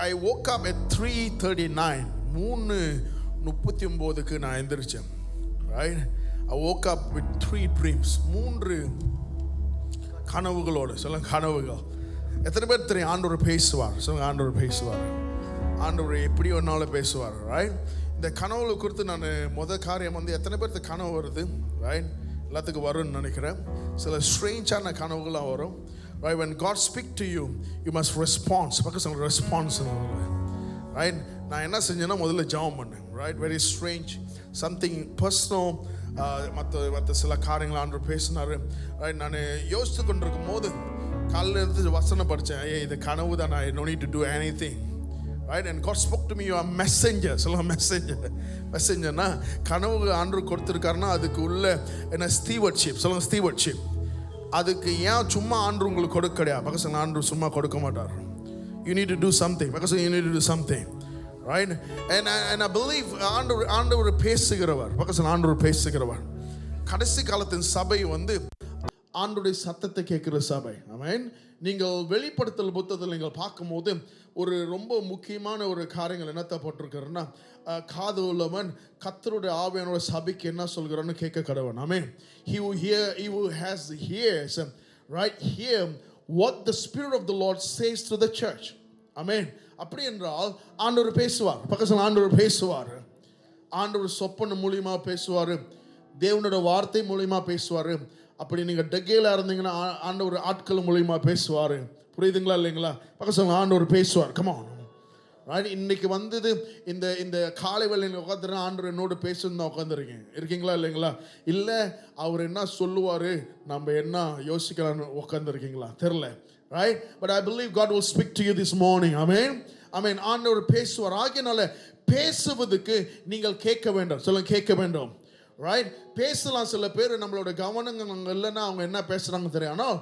I woke up at 3:39. 3:39க்கு நான் எந்திரிச்சேன். Right? I woke up with 3 dreams. 3 கனவுகளோடு. சொல்லுங்க கனவுகள். எத்தனை பேர் தெரியும் ஆண்டவர் பேசுவார்? சொல்லுங்க ஆண்டவர் பேசுவார். ஆண்டவர் எப்படி ஒன்னாலும் பேசுவார். Right? இந்த கனவுகளை குறித்து நான் காரியம் எத்தனை பேருக்கு கனவு வருது? Right? எல்லாத்துக்கும் வரும்னு நினைக்கிறேன். சில ஸ்ட்ரேஞ்சான கனவுகளாக வரும். Right? When God speak to you, you must respond. Because of response. Right? நான் என்ன செஞ்சேன்னா முதல்ல ஜெபம் பண்ணேன். Right? Very strange. Something personal. மற்ற சில காரியங்கள் ஆண்டவர் பேசினார். Right? நான் யோசித்து கொண்டிருக்கும் போது காலையில் எடுத்து வசனம் படித்தேன். இது கனவு தான். I don't need to do anything. Right? And God spoke to me, you are a messenger. சொல்லுங்க messenger. Messengerனா கனவு ஆண்டவர் கொடுத்திருக்காருன்னா அதுக்கு உள்ள என்ன stewardship. சொல்லுங்க stewardship. அதுக்கு ஏன் சும்மா ஆண்டவர் உங்களுக்கு கொடுக்க கிடையாது. பக்கத்துல ஆண்டவர் சும்மா கொடுக்க மாட்டார். You need to do something. Because you need to do something. Right? And I believe ஆண்டவர் பேசுகிறவர். பக்கத்துல ஆண்டவர் பேசுகிறவர். கடைசி காலத்தின் சபை ஆண்டவருடைய சத்தத்தை கேட்கிற சபை. ஆமென். நீங்கள் வெளிப்படுத்தல் புத்தகத்தில் நீங்கள் பார்க்கும்போது ஒரு ரொம்ப முக்கியமான ஒரு காரியங்கள் என்னத்தை போட்டிருக்கிறன்னா காது உள்ளவன் கர்த்தருடைய ஆவியானோட சபைக்கு என்ன சொல்கிறான்னு கேட்க கடவன். ஆமென். He who has ears, right, hear what the Spirit of the Lord says to the church. ஆமென். அப்படி என்றால் ஆண்டவர் பேசுவார். பக்கத்துல ஆண்டவர் பேசுவார். ஆண்டவர் சொப்பன மூலியமா பேசுவார். தேவனோட வார்த்தை மூலியமா பேசுவார். அப்படி நீங்கள் டெக்கேல இருந்தீங்கன்னா ஆண்டவர் ஆட்கள் மூலியமா பேசுவார். புரியுதுங்களா இல்லைங்களா? பக்கத்துல ஆண்டவர் பேசுவார். Come on. Right? இன்னைக்கு இந்த காலை வேளையில் உட்காந்துரு ஆண்டவர் என்னோடு பேசுன்னு இருக்கீங்களா இல்லைங்களா? இல்லை அவர் என்ன சொல்லுவார் நம்ம என்ன யோசிக்கலான்னு உட்காந்துருக்கீங்களா தெரியல. Right? But I believe God will speak to you this morning. Amen. Amen. ஆண்டவர் பேசுவார். ஆகையினால பேசுவதுக்கு நீங்கள் கேட்க வேண்டும். சொல்லுங்க கேட்க வேண்டும். Right? பேசலாம். சில பேர் நம்மளோட கவனங்கள் இல்லைன்னா அவங்க என்ன பேசுறாங்க தெரியும். ஆனால்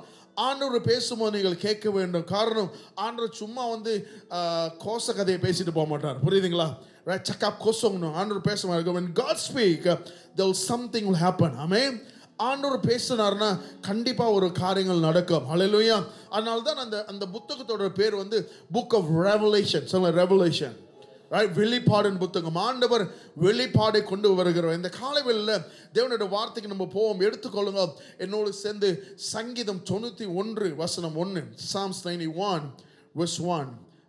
ஆண்டவர் பேசும்போது நீங்கள் கேட்க வேண்டும். காரணம் ஆண்டவர் சும்மா கோச கதையை பேசிட்டு போக மாட்டார். புரியுதுங்களா? Right? சக்காப் கோசங்கணும். ஆண்டவர் பேசுவாங்க. When God speak, there will something will happen. Amen. ஆண்டவர் பேசினார்னா கண்டிப்பா ஒரு காரியங்கள் நடக்கும். ஹல்லேலூயா. அதனால தான் அந்த புத்தகத்தோட பேர் Book of Revelation. சொல்லுங்க Revelation. Right? வெளிப்பாடின் புத்தகம். ஆண்டவர் வெளிப்பாடை கொண்டு வருகிறவர். இந்த காலைவேளையில் தேவனுடைய வார்த்தைக்கு நம்ம போவோம். எடுத்துக்கொள்ளுங்க என்னோடு சேர்ந்து சங்கீதம் 91 வசனம் 1. Psalms 91 verse 1.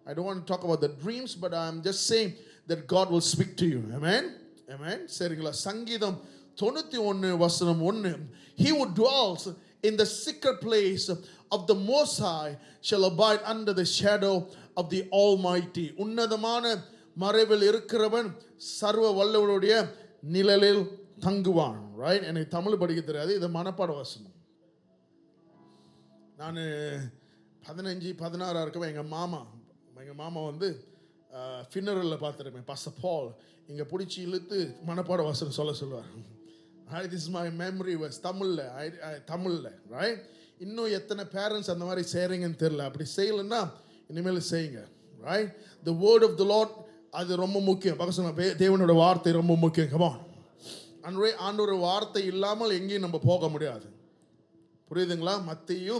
I don't want to talk about the dreams, but I'm just saying that God will speak to you. Amen. Amen. சரிங்களா? சங்கீதம் 91 வசனம் 1. He who dwells in the secret place of the Most High shall abide under the shadow of the Almighty. உன்னதமான மறைவில் இருக்கிறவன் சர்வ வல்லவருடைய நிழலில் தங்குவான். Right? எனக்கு தமிழ் படிக்க தெரியாது. இது மனப்பாட வசனம். நான் 15-16 இருக்கவே எங்கள் மாமா ஃபினரலில் பார்த்துருப்பேன். பாஸ்டர் பால் இங்கே பிடிச்சி இழுத்து மனப்பாட வசனம் சொல்லுவார். This is my memory verse. தமிழில். ரைட்? இன்னும் எத்தனை பேரண்ட்ஸ் அந்த மாதிரி செய்கிறீங்கன்னு தெரியல. அப்படி செய்யலைன்னா இனிமேல் செய்யுங்க. Right? The word of the Lord அது ரொம்ப முக்கியம். தேவனோட வார்த்தை ரொம்ப முக்கியம். Come on. ஆண்டவரோட வார்த்தை இல்லாமல் எங்கேயும் நம்ம போக முடியாது. புரியுதுங்களா? மத்தேயு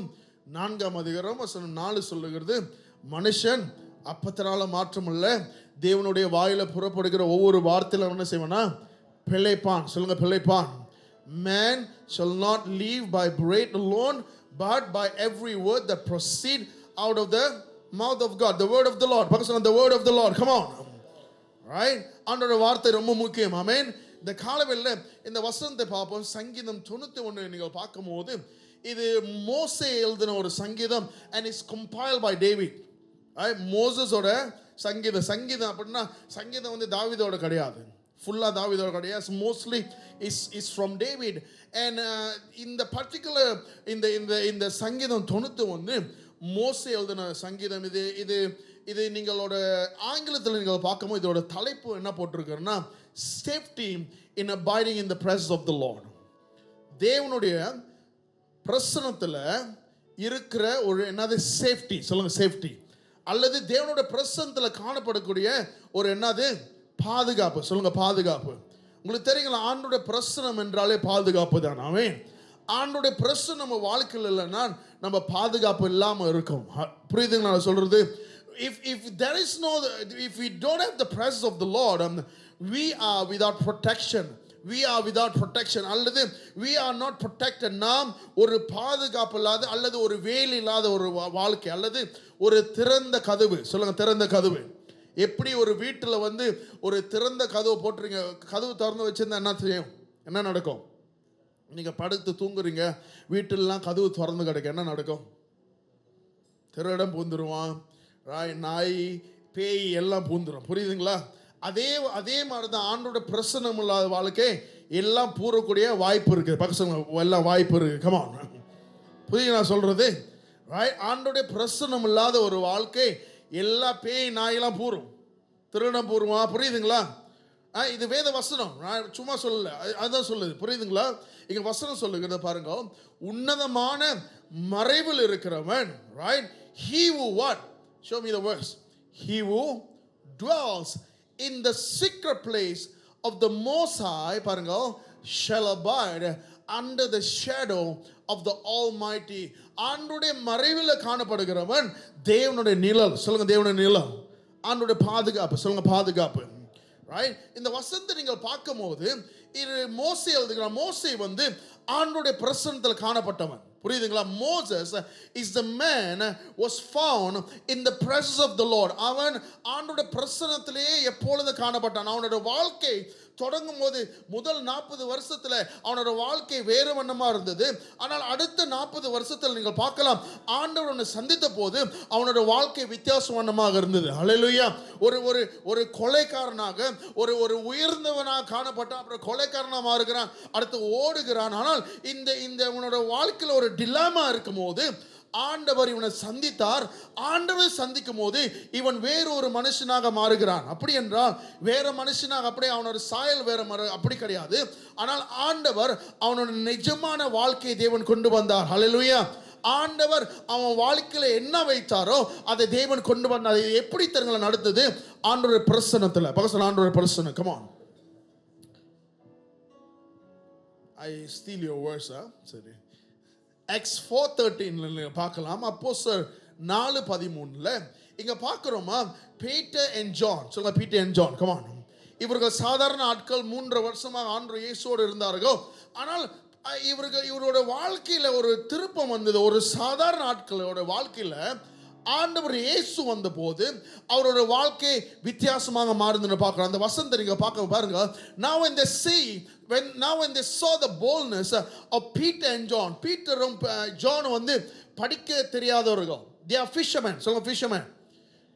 4:4 சொல்லுகிறது, மனுஷன் அப்பத்தினால மாற்றமில்ல, தேவனுடைய வாயில புறப்படுகிற ஒவ்வொரு வார்த்தையில என்ன செய்வானா பிழைப்பான். சொல்லுங்க பிழைப்பான். Man shall not live by bread alone, but by every word that proceed out of the mouth of God. The word of the Lord. The word of the Lord. Come on. Right? ஆண்டவருடைய வார்த்தை ரொம்ப முக்கியம். ஆமென். இந்த காலைவேளையில இந்த வசனத்தை பார்ப்போம். சங்கீதம் 91 நீங்கள் பார்க்கும்போது இது மோசே எழுதின ஒரு சங்கீதம் and it's compiled by David. மோசஸோட சங்கீதம் அப்படின்னா சங்கீதம் தாவீதோட கிடையாது. ஃபுல்லா தாவீதோட கிடையாது. Mostly is from David. And இந்த பர்టిక్యులர் இந்த சங்கீதம் 91 மோசே எழுதின சங்கீதம். இது நீங்களோட ஆங்கிலத்தில் நீங்கள் பார்க்கும்போது இதோட தலைப்பு என்ன போட்டிருக்குன்னா safety in abiding in the presence of the Lord. தேவனுடைய பிரசன்னத்தில் இருக்கிற ஒரு என்னது சேஃப்டி. சொல்லுங்க சேஃப்டி. அல்லது தேவனுடைய பிரசன்னத்தில் காணப்படக்கூடிய ஒரு என்னது பாதுகாப்பு. சொல்லுங்க பாதுகாப்பு. உங்களுக்கு தெரியுங்களா? ஆண்டோடைய பிரசன்னம் என்றாலே பாதுகாப்பு தான். ஆமென். ஆண்டோடைய பிரசன்னம் நம்ம வாழ்க்கையில் இல்லைன்னா நம்ம பாதுகாப்பு இல்லாமல் இருக்கும். புரியுதுங்களா நான் சொல்றது? if there is no, if we don't have the presence of the Lord, we are without protection. We are without protection. அல்லது we are not protected. நாம் ஒரு பாதுகாப்பு இல்லாத அல்லது ஒரு வேலி இல்லாத ஒரு வாழ்க்கை, அல்லது ஒரு திறந்த கதவு. சொல்லுங்க, திறந்த கதவு. எப்படி ஒரு வீட்டில் வந்து ஒரு திறந்த கதவு போட்டுறீங்க, கதவு திறந்து வச்சிருந்தா என்ன செய்யும், என்ன நடக்கும்? நீங்கள் படுத்து தூங்குறீங்க, வீட்டிலலாம் கதவு திறந்து கிடக்கு, என்ன நடக்கும்? திருடம் பூந்துருவான், நாய் பேய் எல்லாம் பூந்துடும். புரியுதுங்களா? அதே மாதிரி தான் ஆண்டோட பிரசன்னம் இல்லாத வாழ்க்கை எல்லாம் பூரக்கூடிய வாய்ப்பு இருக்குது. பக்கத்துல எல்லாம் வாய்ப்பு இருக்குது. கமான், புரியுது நான் சொல்கிறது? ஆண்டோடைய பிரசன்னம் இல்லாத ஒரு வாழ்க்கை எல்லா பேய் நாயெல்லாம் பூரும், திருடம் பூருவா. புரியுதுங்களா? இது வேத வசனம், நான் சும்மா சொல்லல, அதுதான் சொல்லுது. புரியுதுங்களா? இங்க வசனம் சொல்லுகிறத பாருங்க. உன்னதமான மறைவில் இருக்கிறவன், right? He who what? Show me the verse. He who dwells in the secret place of the Most High, பாருங்க, shall abide under the shadow of the Almighty. ஆண்டவருடைய மறைவில் காணப்படுகிறவன் தேவனுடைய நிழல். சொல்லுங்க, தேவனுடைய நிழல். ஆண்டவருடைய பாதுகாப்பு. சொல்லுங்க, பாதுகாப்பு. ரைட்? இந்த வசனத்தை நீங்கள் பார்க்கும்போது இது மோசே எழுதுகிறான். மோசே வந்து ஆண்டவருடைய பிரசன்னத்தில் காணப்பட்டவன். புரியுதுங்களா? Moses is the man was found in the presence of the Lord. அவன் ஆண்டவருடைய பிரசன்னத்திலேயே எப்பொழுது காணப்பட்டான். அவனோட வாழ்க்கை தொடங்கும் போது முதல் 40 வருஷத்துல அவனோட வாழ்க்கை வேறு வண்ணமா இருந்தது. ஆனால் அடுத்த 40 வருஷத்துல நீங்கள் பார்க்கலாம், ஆண்டவர் அவனை சந்தித்த போது அவனோட வாழ்க்கை வித்தியாச வண்ணமாக இருந்தது. ஹல்லேலூயா. ஒரு கொலைக்காரனாக ஒரு உயர்ந்தவனாக காணப்பட்டான், அப்புறம் கொலைக்காரனாக மாறுகிறான், அடுத்து ஓடுகிறான். ஆனால் இந்த அவனோட வாழ்க்கையில் ஒரு டிலமா இருக்கும் போது ஆண்டவர் இவனை சந்தித்தார். ஆண்டவர் சந்திக்கும் போது இவன் வேறொரு மனுஷனாக மாறுகிறான். அப்படி என்றால் வேற மனுஷனாக, அப்படியே அவனோட சாயல் வேற அப்படி கிடையாது. ஆனால் ஆண்டவர் அவனோட நிஜமான வாழ்க்கையை தேவன் கொண்டு வந்தார். ஹல்லேலூயா. ஆண்டவர் அவன் வாழ்க்கையில என்ன வைத்தாரோ அதை தேவன் கொண்டு வந்தார். எப்படி தங்களை நடந்தது? ஆண்டவருடைய பிரசன்னத்தில். பகசன் ஆண்டவருடைய பிரசன்னம். Come on, I steel your words. சரி, Acts 4:13 பார்க்கலாம். அப்போஸ்தலர் 4:13 இங்க பார்க்கிறோமா, பீட்டர் அண்ட் ஜான். சொல்லுங்க, Peter and John. Come on. இவர்கள் சாதாரண ஆட்கள், 3 வருஷமாக ஆண்டவர் இயேசுவோடு இருந்தார்கள். ஆனால் இவரோட வாழ்க்கையில ஒரு திருப்பம் வந்தது. ஒரு சாதாரண ஆட்களோட வாழ்க்கையில ஆண்டவர் இயேசு வந்த போது அவரோட வாழ்க்கை வித்தியாசமாக மாறுதுன்னு பார்க்கிறோம். அந்த வசனத்தை நீங்க பார்க்க பாருங்க. Now when they saw the boldness of Peter and John. பீட்டரும் ஜான் வந்து படிக்க தெரியாதவர்கள். They are fishermen. சொல்லுங்க, fishermen.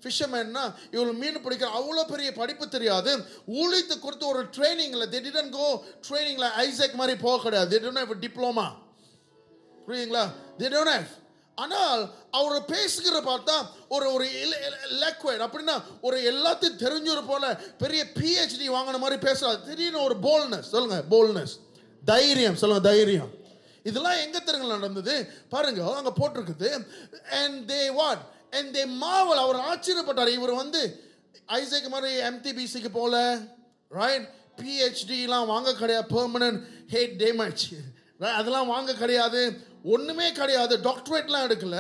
ஃபிஷர்மேன்னா இவங்க மீன் பிடிக்கிற அவ்வளோ பெரிய படிப்பு தெரியாது. ஊழியத்தை கொடுத்து ஒரு ட்ரைனிங்கில் they didn't go ட்ரைனிங்கில் ஐசக் மாதிரி போக கிடையாது. they don't have a diploma. புரியுதுங்களா? they don't have. ஆனால் அவர் பேசுகிற பார்த்தா ஒரு லிக்விட், அப்படின்னா ஒரு எல்லாத்தையும் தெரிஞ்சொரு போல பெரிய PhD வாங்கின மாதிரி பேசுறாரு. திடீர்னு ஒரு போல்ட்னஸ். சொல்லுங்க, போல்ட்னஸ், தைரியம். சொல்லுங்க, தைரியம். இதெல்லாம் எங்க தெரியுங்களா நடந்தது? பாருங்க, அங்க போட்டிருக்குது. and they what? and they marvel. அவர் ஆச்சரியப்பட்டார். இவர் வந்து ஐசக் மாதிரி MTBCக்கு போல, ரைட்? PhDலாம் வாங்க கிடையாது, பெர்மனன்ட் ஹெட் டேமேஜ் அதெல்லாம் வாங்க கிடையாது, ஒண்ணுமே கிடையாது, டாக்டரேட்லாம் எடுக்கல.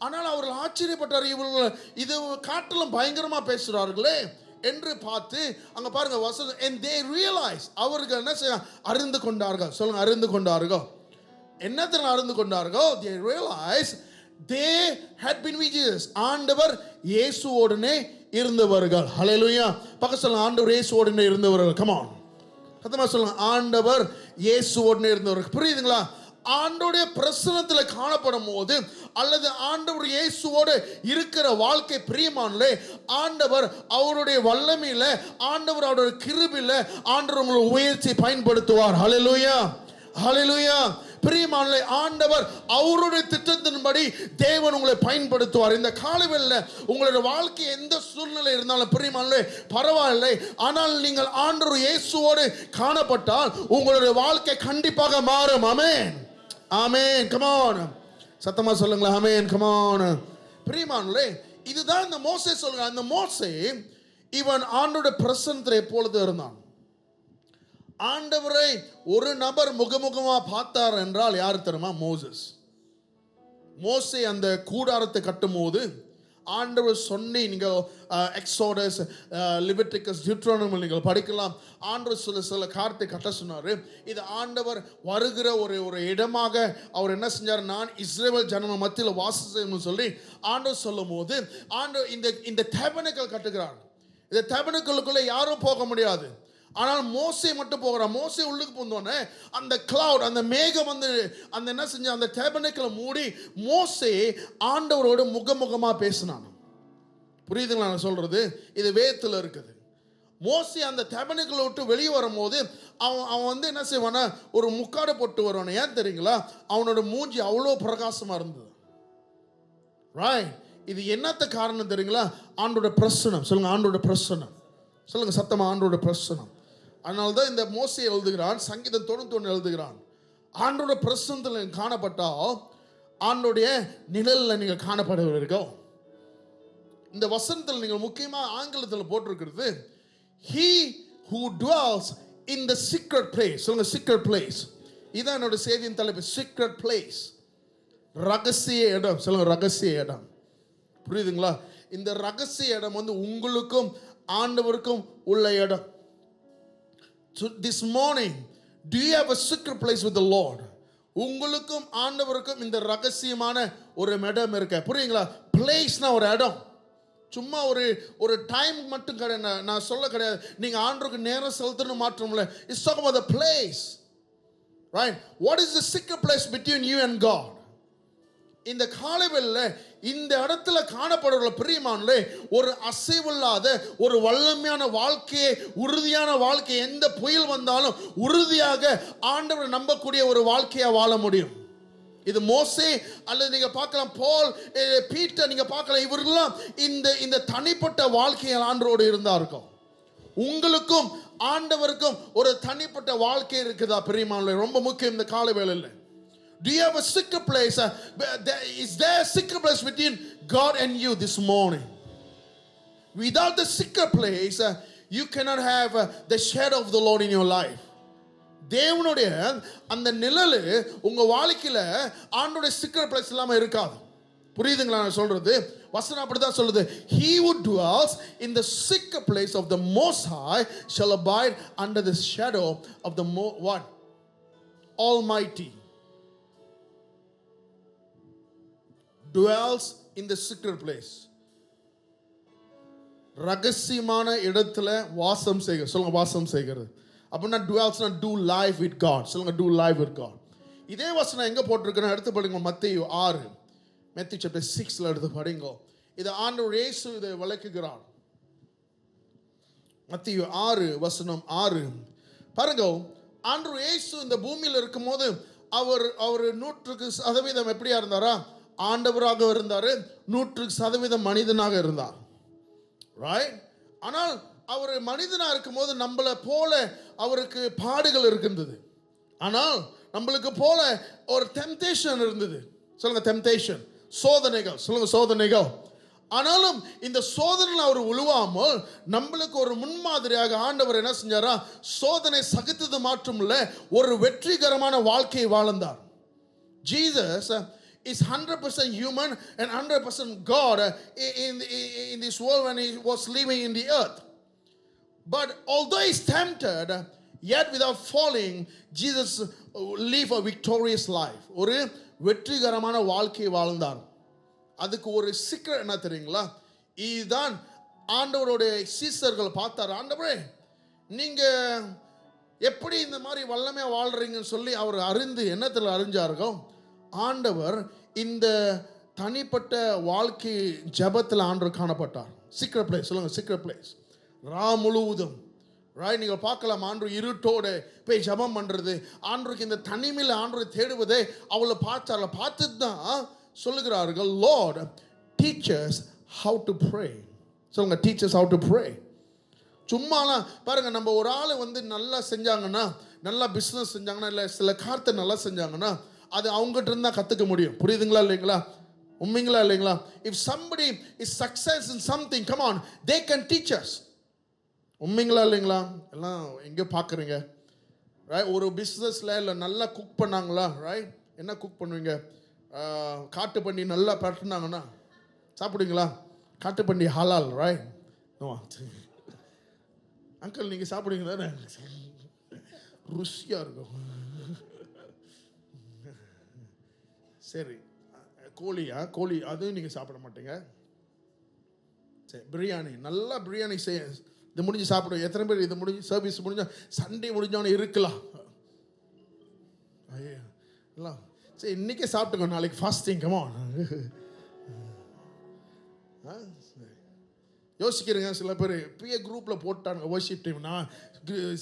ஆனால் அவர்கள் ஆச்சரியப்பட்டார், இவர்கள் இது காட்டிலும் பயங்கரமா பேசுறார்களே என்று பார்த்து அங்க பாருங்க வசனம். and they realize, அவர்கள் என்ன செய்ய அறிந்து கொண்டார்கள். சொல்லுங்க, அறிந்து கொண்டார்கள். என்னத்தில் அறிந்து கொண்டார்கள்? they realize they had been with Jesus. ஆண்டவர் இயேசுவோடனே இருந்தவர்கள். ஹல்லேலூயா. பக்கத்துல சொல்லுங்க, ஆண்டவர் இயேசுவோடனே இருந்தவர்கள். கம் ஆன், சத்தமா சொல்லுங்க, ஆண்டவர் இயேசுவோடனே இருந்தவர்கள். புரியுதுங்களா? ஆண்டவருடைய பிரசன்னத்தில் காணப்படும் போது அல்லது ஆண்டவர் இயேசுவோடு இருக்கிற வாழ்க்கை பிரியமானே, ஆண்டவர் அவருடைய வல்லமையில, ஆண்டவர் அவருடைய கிருபையில ஆண்டவர் உங்களை உயர்த்தி பயன்படுத்துவார். ஹல்லேலூயா, ஹல்லேலூயா. பிரியமானே, ஆண்டவர் அவருடைய திட்டத்தின்படி தேவன் உங்களை பயன்படுத்துவார். இந்த காலவெளியில உங்களுடைய வாழ்க்கை எந்த சூழ்நிலை இருந்தாலும் பிரியமானே பரவாயில்லை, ஆனால் நீங்கள் ஆண்டவர் இயேசுவோடு காணப்பட்டால் உங்களுடைய வாழ்க்கை கண்டிப்பாக மாறும். ஆமென், ஆமென். கம் ஆன், சத்தமா சொல்லுங்களா, ஆமென். Come on. பிரியமானே, இதுதான் இந்த மோசே சொல்றான். அந்த மோசே இவன் ஆண்டவருடைய பிரசன்னத்தில் எப்பொழுது இருந்தான். ஆண்டவரை ஒரு நபர் முகமுகமா பார்த்தார் என்றால் யார் தெரியுமா? மோசே. மோசே அந்த கூடாரத்தை கட்டும் போது ஆண்டவர் சொன்னி நீங்கள் எக்ஸோடஸ், லிவிட்டிகஸ், டியூட்ரோனமி நீங்கள் படிக்கலாம். ஆண்டவர் சில காரியத்தை கட்ட சொன்னார். இது ஆண்டவர் வருகிற ஒரு இடமாக அவர் என்ன செஞ்சார், நான் இஸ்ரவேல் ஜனங்கள் மத்தியில் வாசம் செய்யணும்னு சொல்லி ஆண்டவர் சொல்லும் போது ஆண்டவர் இந்த டேபர்னக்கிள் கட்டுகிறார். இந்த டேபர்னக்கிளுக்குள்ளே யாரும் போக முடியாது. ஆனால் மோசே மட்டும் போகிறான். மோசே உள்ளுக்கு போனோடனே அந்த கிளவுட், அந்த மேகம் வந்து அந்த என்ன செஞ்ச அந்த டேபர்னக்கிளை மூடி மோசே ஆண்டவரோடு முகமுகமாக பேசினான். புரியுதுங்களா நான் சொல்றது? இது வேதத்தில் இருக்குது. மோசே அந்த டேபர்னக்கிளை விட்டு வெளியே வரும்போது அவன் வந்து என்ன செய்வானா, ஒரு முக்காடை போட்டு வருவான். ஏன் தெரியுங்களா? அவனோட மூஞ்சி அவ்வளோ பிரகாசமாக இருந்தது. ரைட். இது என்னத்த காரணம் தெரியுங்களா? ஆண்டோட பிரசனம். சொல்லுங்க, ஆண்டோட பிரசனம். சொல்லுங்க சத்தமா, ஆண்டோட பிரசனம். அதனால தான் இந்த மோசே எழுதுகிறான், சங்கீதம் 91 எழுதுகிறான், ஆண்டோட பிரசனத்தில் காணப்பட்டால் ஆண்டோடைய நிழலில் நீங்கள் காணப்படுவீர்கள். இந்த வசனத்தில் நீங்கள் முக்கியமாக ஆங்கிலத்தில் போட்டிருக்கிறது, he who dwells in the secret place. சொல்லுங்க, secret place. இதான் என்னோட செய்தியின் தலைப்பு, secret place. ரகசிய இடம். சொல்லுங்க, ரகசிய இடம். புரியுதுங்களா? இந்த ரகசிய இடம் வந்து உங்களுக்கும் ஆண்டவருக்கும் உள்ள இடம். So this morning, do you have a secret place with the Lord? உங்களுக்கும் ஆண்டவருக்கும் இந்த ரகசியமான ஒரு இடம் இருக்க. புரியுங்களா? பிளேஸ்னா ஒரு இடம். சும்மா ஒரு டைம் மட்டும் கிடையாது. நான் சொல்ல கிடையாது நீங்க ஆண்டவருக்கு நேரம் செலுத்தணும் மாற்றம் இல்லை. It's talking about the place. Right? What is the secret place between you and God? இந்த காலைவெளியில் இந்த இடத்துல காணப்படுகிற பிரியமானே ஒரு அசைவில்லாத ஒரு வல்லமையான வாழ்க்கையை, உறுதியான வாழ்க்கை, எந்த புயல் வந்தாலும் உறுதியாக ஆண்டவரை நம்பக்கூடிய ஒரு வாழ்க்கையை வாழ முடியும். இது மோசே அல்லது நீங்க பார்க்கலாம் பால், பீட்டர், நீங்க பார்க்கலாம், இவர்களெல்லாம் இந்த தனிப்பட்ட வாழ்க்கையில் ஆண்டவரோடு இருந்தார்கள். உங்களுக்கும் ஆண்டவருக்கும் ஒரு தனிப்பட்ட வாழ்க்கை இருக்குதா பிரியமானே? ரொம்ப முக்கியம் இந்த காலைவேளையில். Do you have a secret place? Is there a secret place between God and you this morning? Without the secret place, you cannot have the shadow of the Lord in your life. தேவனுடைய அந்த நிழல் உங்க வாழ்க்கையில ஆண்டவருடைய secret place இல்லாம இருக்காது. புரியுதுங்களா நான் சொல்றது? வசனம் அப்படிதான் சொல்லுது. He who dwells in the secret place of the Most High shall abide under the shadow of the what? Almighty. Dwells in the secret place. ரகசியமான இடத்துல வாசம் செய்கிற. சொல்லுங்க, வாசம் செய்கிறது. அப்படின்னா dwells na do life with God. சொல்லுங்க, do life with God. இதே வசனம் எங்க போட்டிருக்குன்னு எடுத்து படிங்க. மத்தேயு 6, Matthew chapter 6ல எடுத்து படிங்க. இது ஆண்டவர் இயேசு இதை விளக்குகிறார். மத்தேயு 6 வசனம் 6 பாருங்க. ஆண்டவர் இயேசு இந்த பூமியில் இருக்கும்போது அவர் 100% எப்படியா இருந்தாரா? ஆண்டவராக இருந்தார். 100% மனிதனாக இருந்தார். ரைட்? ஆனால் அவர் மனிதனாக இருக்கும்போது நம்மளை போல அவருக்கு பாடுகள் இருக்கின்றது. ஆனால் நம்மளுக்கு போல ஒரு டெம்டேஷன் இருந்தது. சொல்லுங்க, டெம்டேஷன், சோதனைகள். சொல்லுங்க, சோதனைகள். ஆனாலும் இந்த சோதனையில் அவர் உழுவாமல் நம்மளுக்கு ஒரு முன்மாதிரியாக ஆண்டவர் என்ன செஞ்சாரா? சோதனை சகித்தது மாற்றம் இல்லை, ஒரு வெற்றிகரமான வாழ்க்கையை வாழ்ந்தார். Jesus is 100% human and 100% God in this world when he was living in the earth. But although he's tempted, yet without falling, Jesus lived a victorious life. ஒரு வெற்றிகரமான வாழ்க்கையை வாழ்ந்தார். அதுக்கு ஒரு சீக்ரெட் என்ன தெரியுங்களா? இதுதான் ஆண்டவருடைய சீசர்கள் பார்த்தார். ஆண்டவரே, நீங்க எப்படி இந்த மாதிரி வல்லமையா வாழ்றீங்கன்னு சொல்லி அவர் அறிந்து என்னத்தில் அறிஞ்சார்கள்? ஆண்டவர் இந்த தனிப்பட்ட வாழ்க்கை ஜபத்தில் ஆண்டவர் காணப்பட்டார். Secret place. சொல்லுங்க, சீக்ரெட் பிளேஸ். ரா முழுவதும் ரைட் நீங்கள் பார்க்கலாம். ஆண்டவர் இருட்டோடு போய் ஜபம் பண்ணுறது, ஆண்டவருக்கு இந்த தனிமையில் ஆண்டவரை தேடுவதே அவளை பார்த்தார்கள். பார்த்துட்டு தான் சொல்லுகிறார்கள், Lord teach us how to pray. சொல்லுங்க, teach us how to pray. சும்மாலாம் பாருங்கள், நம்ம ஒரு ஆள் வந்து நல்லா செஞ்சாங்கன்னா, நல்லா பிஸ்னஸ் செஞ்சாங்கன்னா, இல்லை சில காரியத்தை நல்லா செஞ்சாங்கன்னா அது அவங்ககிட்ட இருந்தால் கற்றுக்க முடியும். புரியுதுங்களா இல்லைங்களா? உண்மைங்களா இல்லைங்களா? If somebody is success in something, come on, they can teach us. உண்மைங்களா இல்லைங்களா? எல்லாம் எங்கே பார்க்குறீங்க? ரைட்? ஒரு பிஸ்னஸில் இல்லை நல்லா குக் பண்ணாங்களா? ரைட்? என்ன குக் பண்ணுவீங்க? காட்டு பண்ணி நல்லா பரட்டுனாங்கன்னா சாப்பிடுவீங்களா? காட்டுப்பண்டி ஹலால் ரைட் அங்கிள் நீங்கள் சாப்பிடுவீங்களா? ருசியாக இருக்கும். சரி, கோழி அதுவும் நீங்கள் சாப்பிட மாட்டீங்க. சரி, பிரியாணி நல்லா பிரியாணி செய்ய இது முடிஞ்சு சாப்பிடுவோம். எத்தனை பேர் இது முடிஞ்சு சர்வீஸ் முடிஞ்சா சண்டே முடிஞ்சவனே இருக்கலாம்? ஐயா சரி, இன்னைக்கே சாப்பிட்டுக்கோ, நாளைக்கு ஃபாஸ்டிங். கமா யோசிக்கிறேங்க. சில பேர் இப்பயே குரூப்பில் போட்டாங்க வர்ஷிப் டீம். நான்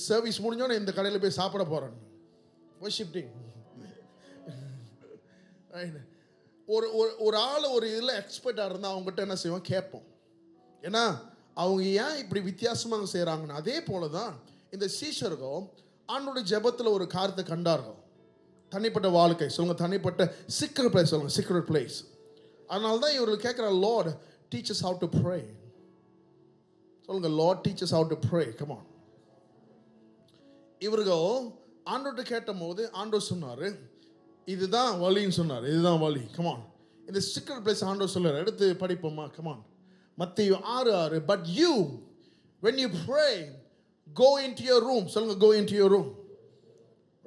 சர்வீஸ் முடிஞ்சோன்னே இந்த கடையில் போய் சாப்பிட போகிறேன். வர்ஷிப் டீம் ஒரு ஆள் ஒரு இதில் எக்ஸ்பர்ட்டாக இருந்தால் அவங்ககிட்ட என்ன செய்வோம், கேட்போம். ஏன்னா அவங்க ஏன் இப்படி வித்தியாசமாக செய்கிறாங்கன்னு. அதே போல தான் இந்த சீஷர்கள் ஆண்டோட ஜெபத்தில் ஒரு காரியத்தை கண்டார்கள். தனிப்பட்ட வாழ்க்கை சொல்லுங்க, தனிப்பட்ட சீக்ரெட் பிளேஸ் சொல்லுங்க, சீக்ரெட் பிளேஸ். அதனால தான் இவர்கள் கேட்குற, Lord teach us how to pray. சொல்லுங்க, Lord teach us how to pray. come on. இவர்கள் ஆண்டோட்ட கேட்ட போது ஆண்டவர் சொன்னார், இதுதான் வழின்னு சொன்னார். இதுதான் வழி. come on. இந்த சீக்ரெட் பிளேஸ் ஆண்டவர் சொல்றார். எடுத்து படிப்போமா? come on. மத்தேயு 6:6. but you when you pray go into your room. சொல்லுங்க, go into your room.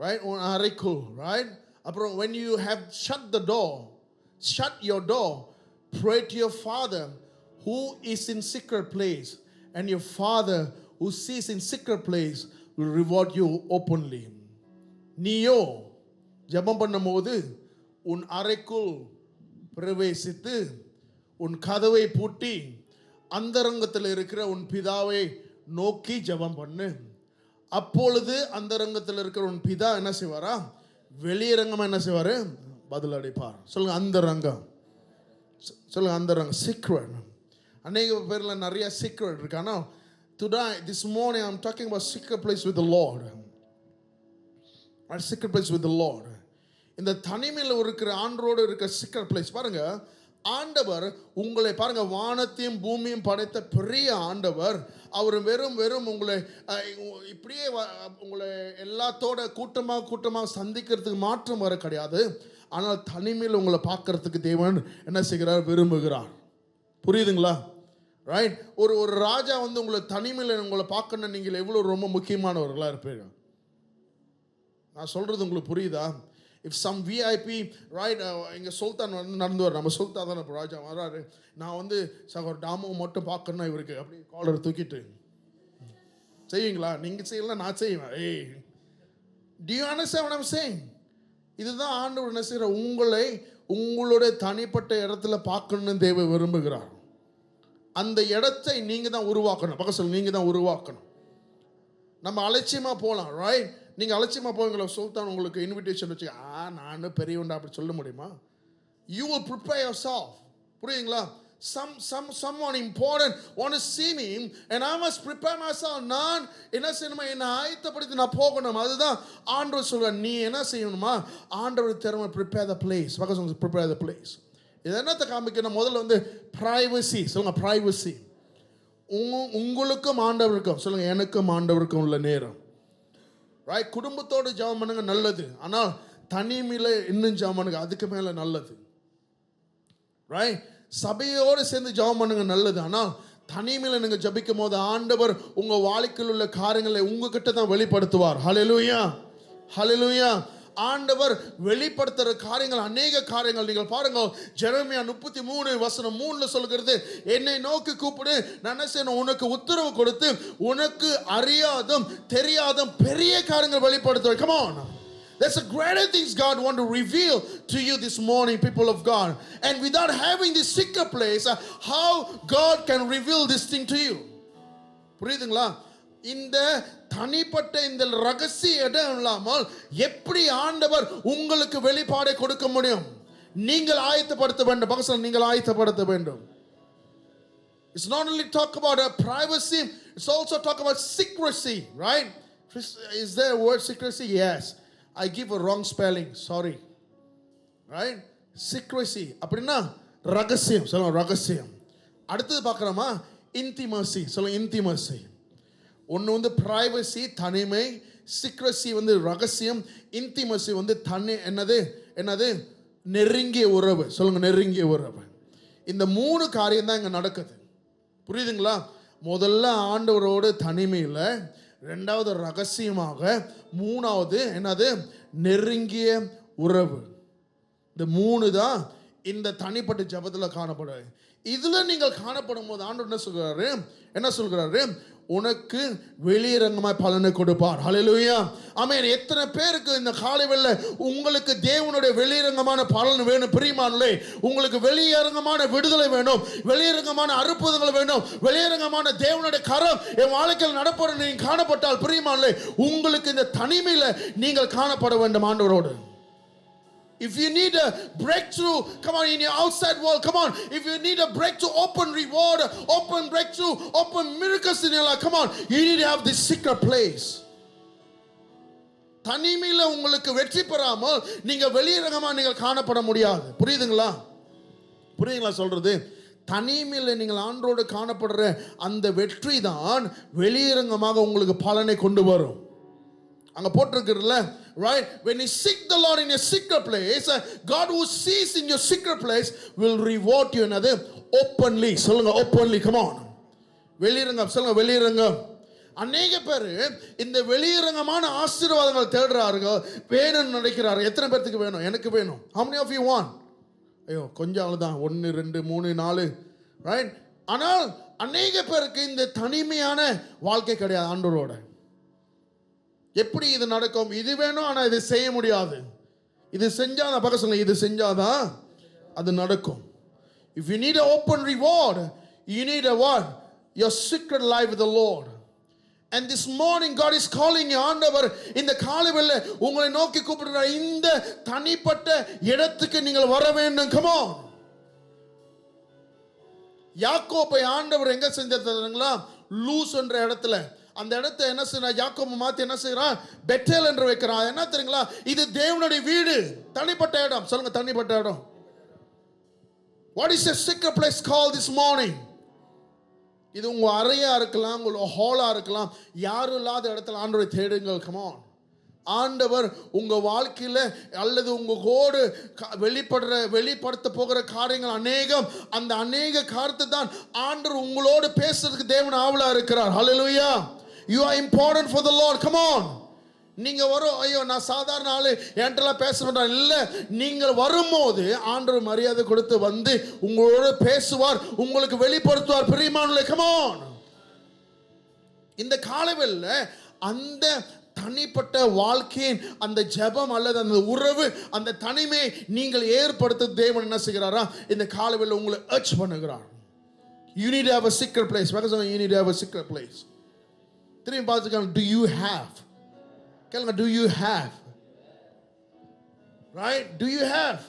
right? உன் அறைக்குள். right? அப்புறம் when you have shut your door, pray to your Father who is in secret place, and your Father who sees in secret place will reward you openly. நீயோ ஜெபம் பண்ணும்போது உன் அறைக்குள் பிரவேசித்து உன் கதவை பூட்டி அந்தரங்கத்தில் இருக்கிற உன் பிதாவை நோக்கி ஜெபம் பண்ணு. அப்பொழுது அந்தரங்கத்தில் இருக்கிற உன் பிதா என்ன செய்வாரா? வெளியரங்கமா என்ன செய்வாரு? பதில் அளிப்பார். சொல்லுங்க, அந்தரங்கம். சொல்லுங்க, அந்தரங்கம். சீக்ரெட். அநேக பேர்ல நிறைய சீக்ரெட் இருக்கு. ஆனால் this morning I'm talking about secret place with the Lord. Secret place with the Lord. இந்த தனிமையில் இருக்கிற ஆண்டவரோடு இருக்கிற சீக்ரெட் பிளேஸ். பாருங்க, ஆண்டவர் உங்களை பாருங்க, வானத்தையும் பூமியும் படைத்த பெரிய ஆண்டவர். அவர் வெறும் உங்களை இப்படியே உங்களை எல்லாத்தோட கூட்டமாக சந்திக்கிறதுக்கு மாற்றம் வர கிடையாது. ஆனால் தனிமையில் உங்களை பார்க்கறதுக்கு தேவன் என்ன செய்கிறார்? விரும்புகிறார். புரியுதுங்களா? ரைட். ஒரு ராஜா வந்து உங்களை தனிமையில் உங்களை பார்க்கணும். நீங்கள் எவ்வளோ ரொம்ப முக்கியமானவர்களாக இருப்பீங்க. நான் சொல்றது உங்களுக்கு புரியுதா? if some VIP right இங்கே சுல்தான் வந்து நடந்து வர, நம்ம சுல்தான் தான் இப்போ ராஜா வராரு, நான் வந்து சகோதர டாமோ மட்டும் பார்க்கணும்னா இவருக்கு அப்படி காலர் தூக்கிட்டு செய்வீங்களா? நீங்கள் செய்யலாம், நான் செய்வேன். do you understand what I'm saying? இதுதான் ஆண்டவர் என்ன செய்கிற, உங்களுடைய தனிப்பட்ட இடத்துல பார்க்கணும்னு தேவ விரும்புகிறார். அந்த இடத்தை நீங்கள் தான் உருவாக்கணும். பக்கம் சொல்ல, நீங்கள் தான் உருவாக்கணும். நம்ம அலட்சியமாக போகலாம். ரைட். நீங்கள் அலட்சியமாக போவீங்களா? சுல்தான் உங்களுக்கு இன்விடேஷன் வச்சு நான் பெரியவன்டா அப்படி சொல்ல முடியுமா? You will prepare yourself. புரியுதுங்களா? someone important want to see me and I must prepare myself. நான் என்ன செய்யணுமா? என்னை ஆயத்தப்படுத்தி நான் போகணும். அதுதான் ஆண்டவர் சொல்ற. நீ என்ன செய்யணுமா? ஆண்டவர் திறமை prepare the place. prepare the place. இது என்னத்தை காமிக்கணும்? முதல்ல வந்து privacy. சொல்லுங்க, privacy. உங்களுக்கும் ஆண்டவருக்கும், சொல்லுங்க, எனக்கும் ஆண்டவருக்கும் உள்ள நேரம். ரைட். குடும்பத்தோடு ஜெபம் பண்ணுங்க, நல்லது. ஆனால் தனிமையில் இன்னும் ஜெபம் பண்ணுங்க, அதுக்கு மேலே நல்லது. ரைட். சபையோடு சேர்ந்து ஜெபம் பண்ணுங்க, நல்லது. ஆனால் தனிமையில் நீங்கள் ஜபிக்கும் போது ஆண்டவர் உங்கள் வாழ்க்கையில் உள்ள காரியங்களை உங்ககிட்ட தான் வெளிப்படுத்துவார். ஹல்லேலூயா, ஹல்லேலூயா. ஆண்டவர் வெளிப்படுத்துகிற காரியங்கள், அநேக காரியங்கள். நீங்கள் பாருங்க, ஜெரமியா 33:3 சொல்கிறது, என்னை நோக்கி கூப்பிடு, நான் என்ன செய்யணும்? உனக்கு உத்தரவு கொடுத்து உனக்கு அறியாதும் தெரியாதும் பெரிய காரியங்கள் வெளிப்படுத்துவேன். come on. There's a greater things God want to reveal to you this morning, people of God. And without having this secret place, how God can reveal this thing to you? புரியுதுங்களா? இந்த தனிப்பட்ட இந்த ரகசிய இடம் இல்லாமல் எப்படி ஆண்டவர் உங்களுக்கு வெளிப்பாடை கொடுக்க முடியும்? நீங்கள் ஆயத்தப்படுத்த வேண்டும். பக்கத்துல நீங்கள் ஆயத்தப்படுத்த வேண்டும். It's not only talk about privacy, it's also talk about secrecy, right? Is there a word secrecy? Yes. I give a wrong spelling, sorry. Right? Secrecy அப்படின்னா ரகசியம். சொல்லுங்க, ரகசியம். அடுத்தது பார்க்கலாமா? intimacy. சொல்லுங்க, intimacy. ஒன்று வந்து privacy, தனிமை. secrecy வந்து ரகசியம். intimacy வந்து என்னது நெருங்கிய உறவு. சொல்லுங்க, நெருங்கிய உறவு. இந்த 3 காரியம் தான் இங்கே நடக்குது. புரியுதுங்களா? முதல்ல ஆண்டவரோடு தனிமையில், ரெண்டாவது ரகசியமாக, மூணாவது என்னது? நெருங்கிய உறவு. இந்த 3 தான் இந்த தனிப்பட்ட ஜெபத்தில் காணப்படும். இதில் நீங்கள் காணப்படும் போது ஆண்டவர் என்ன சொல்கிறாரு? உனக்கு வெளியரங்கமாய் பலனை கொடுப்பார். ஹல்லேலூயா, ஆமென். எத்தனை பேருக்கு இந்த காலையில உங்களுக்கு தேவனுடைய வெளியரங்கமான பலன் வேணும்? பிரியமானவர்களே, உங்களுக்கு வெளியரங்கமான விடுதலை வேணும், வெளியரங்கமான அற்புதங்கள் வேணும், வெளியரங்கமான தேவனுடைய கரம் என் வாழ்க்கையில் நடப்பட நீங்கள் காணப்பட்டால், பிரியமானவர்களே, உங்களுக்கு இந்த தனிமையில் நீங்கள் காணப்பட வேண்டும் ஆண்டவரோடு. If you need a breakthrough, come on, in your outside world, come on. If you need a breakthrough, open reward, open breakthrough, open miracles in your life, come on. You need to have this secret place. தனிமையில் உங்களுக்கு வெற்றி பெறாமல் நீங்க வெளியரங்கமாக நீங்கள் காணப்பட முடியாது. புரியுதுங்களா சொல்றது? தனிமையில் நீங்கள் ஆண்டோடு காணப்படுற அந்த வெற்றி தான் வெளியரங்கமாக உங்களுக்கு பலனை கொண்டு வரும். அங்க போட்டிருக்கிறதுல, right, when you seek the Lord in your secret place, God who sees in your secret place will reward you another openly. சொல்லுங்க openly, come on. வெளியரங்கம் சொல்லுங்க, வெளியரங்கம். அநேக பேர் இந்த வெளியரங்கமான ஆசீர்வாதங்கள் தேடுறார்கள், வேணும்னு நினைக்கிறார்கள். எத்தனை பேருக்கு வேணும்? எனக்கு வேணும். How many of you want? ஐயோ கொஞ்சம் அவ்வளோதான், 1 2 3 4, ரைட். ஆனால் அநேக பேருக்கு இந்த தனிமையான வாழ்க்கை கிடையாது ஆண்டவரோட. எப்படி இது நடக்கும்? இது வேணும், ஆனால் இது செய்ய முடியாது. இது செஞ்சாதான் பக்கம் சொல்லுங்க, இது செஞ்சாதான் அது நடக்கும். If you need an open reward, you need a what? Your secret life with the Lord. And this morning God is calling you. ஆண்டவர் இந்த காலையில உங்களை நோக்கி கூப்பிடுறார், இந்த தனிப்பட்ட இடத்துக்கு நீங்கள் வர வேண்டும். Come on. யாக்கோபை ஆண்டவர் எங்க செஞ்சாருங்களா? லூஸ் என்ற இடத்துல. அந்த இடத்தை என்ன செய்யறான்? யாக்கோபு மாத்தி என்ன செய்யறான்? பெத்தேல் என்று வைக்கிறான். என்ன தெரியுங்களா? இது தேவனுடைய வீடு, தனிப்பட்ட இடம். சொல்லுங்க, தனிப்பட்ட இடம். What is a secret place called this morning? இது உங்க அறையா இருக்கலாம், உங்க ஹாலா இருக்கலாம். யாரும் இல்லாத இடத்துல ஆண்டவரை தேடுங்கள். Come on. ஆண்டவர் உங்க வாழ்க்கையில அல்லது உங்களோடு வெளிப்படுத்த போகிற காரியங்கள் அநேகம். அந்த அநேக காரியத்தை தான் ஆண்டவர் உங்களோடு பேசுறதுக்கு தேவன் ஆவலா இருக்கிறார். ஹல்லேலூயா. You are important for the Lord. Come on. நீங்க வரும், ஐயோ நான் சாதாரண ஆளு, என்கிட்ட பேச மாட்டான் இல்ல. நீங்கள் வரும்போது ஆண்டவர் மரியாதை கொடுத்து வந்து உங்களோட பேசுவார், உங்களுக்கு வெளிப்படுத்துவார். பிரியமானவர்களே, come on. இந்த காலையில அந்த தனிப்பட்ட வாழ்க்கையின் அந்த ஜெபம் அல்லது அந்த உறவு, அந்த தனிமை நீங்கள் ஏற்படுத்த தேவன் என்ன செய்கிறாரா? இந்த காலையில உங்களை அர்ச் பண்ணுகிறார். You need to have a secret place. You need to have a secret place. திரும்பி பார்த்துக்கலாம். Do you have? கேளுங்க, do you have? Right? Do you have?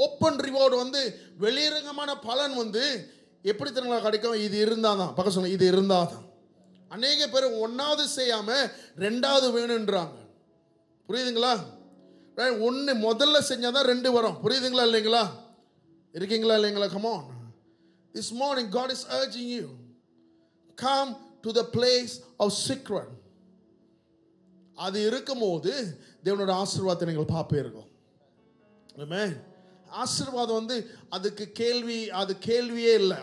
Open reward வந்து வெளியரங்கமான பலன் வந்து எப்படி தெரியுங்களா கிடைக்கும்? இது இருந்தாதான். பக்கம் சொல்லுங்க, இது இருந்தாதான். அநேக பேர் ஒன்னாவது செய்யாம ரெண்டாவது வேணுன்றாங்க. புரியுதுங்களா? ஒன்று முதல்ல செஞ்சாதான் 2 வரும். புரியுதுங்களா இல்லைங்களா? இருக்கீங்களா இல்லைங்களா? Come on. This morning God is urging you, come to the place of secret. அது இருக்கும்போது தேவனோட ஆசீர்வாதத்தை நீங்கள் பார்ப்பீர்கள். ஆமென். ஆசீர்வாதம் வந்து அதுக்கு அது கேள்வியே இல்லை.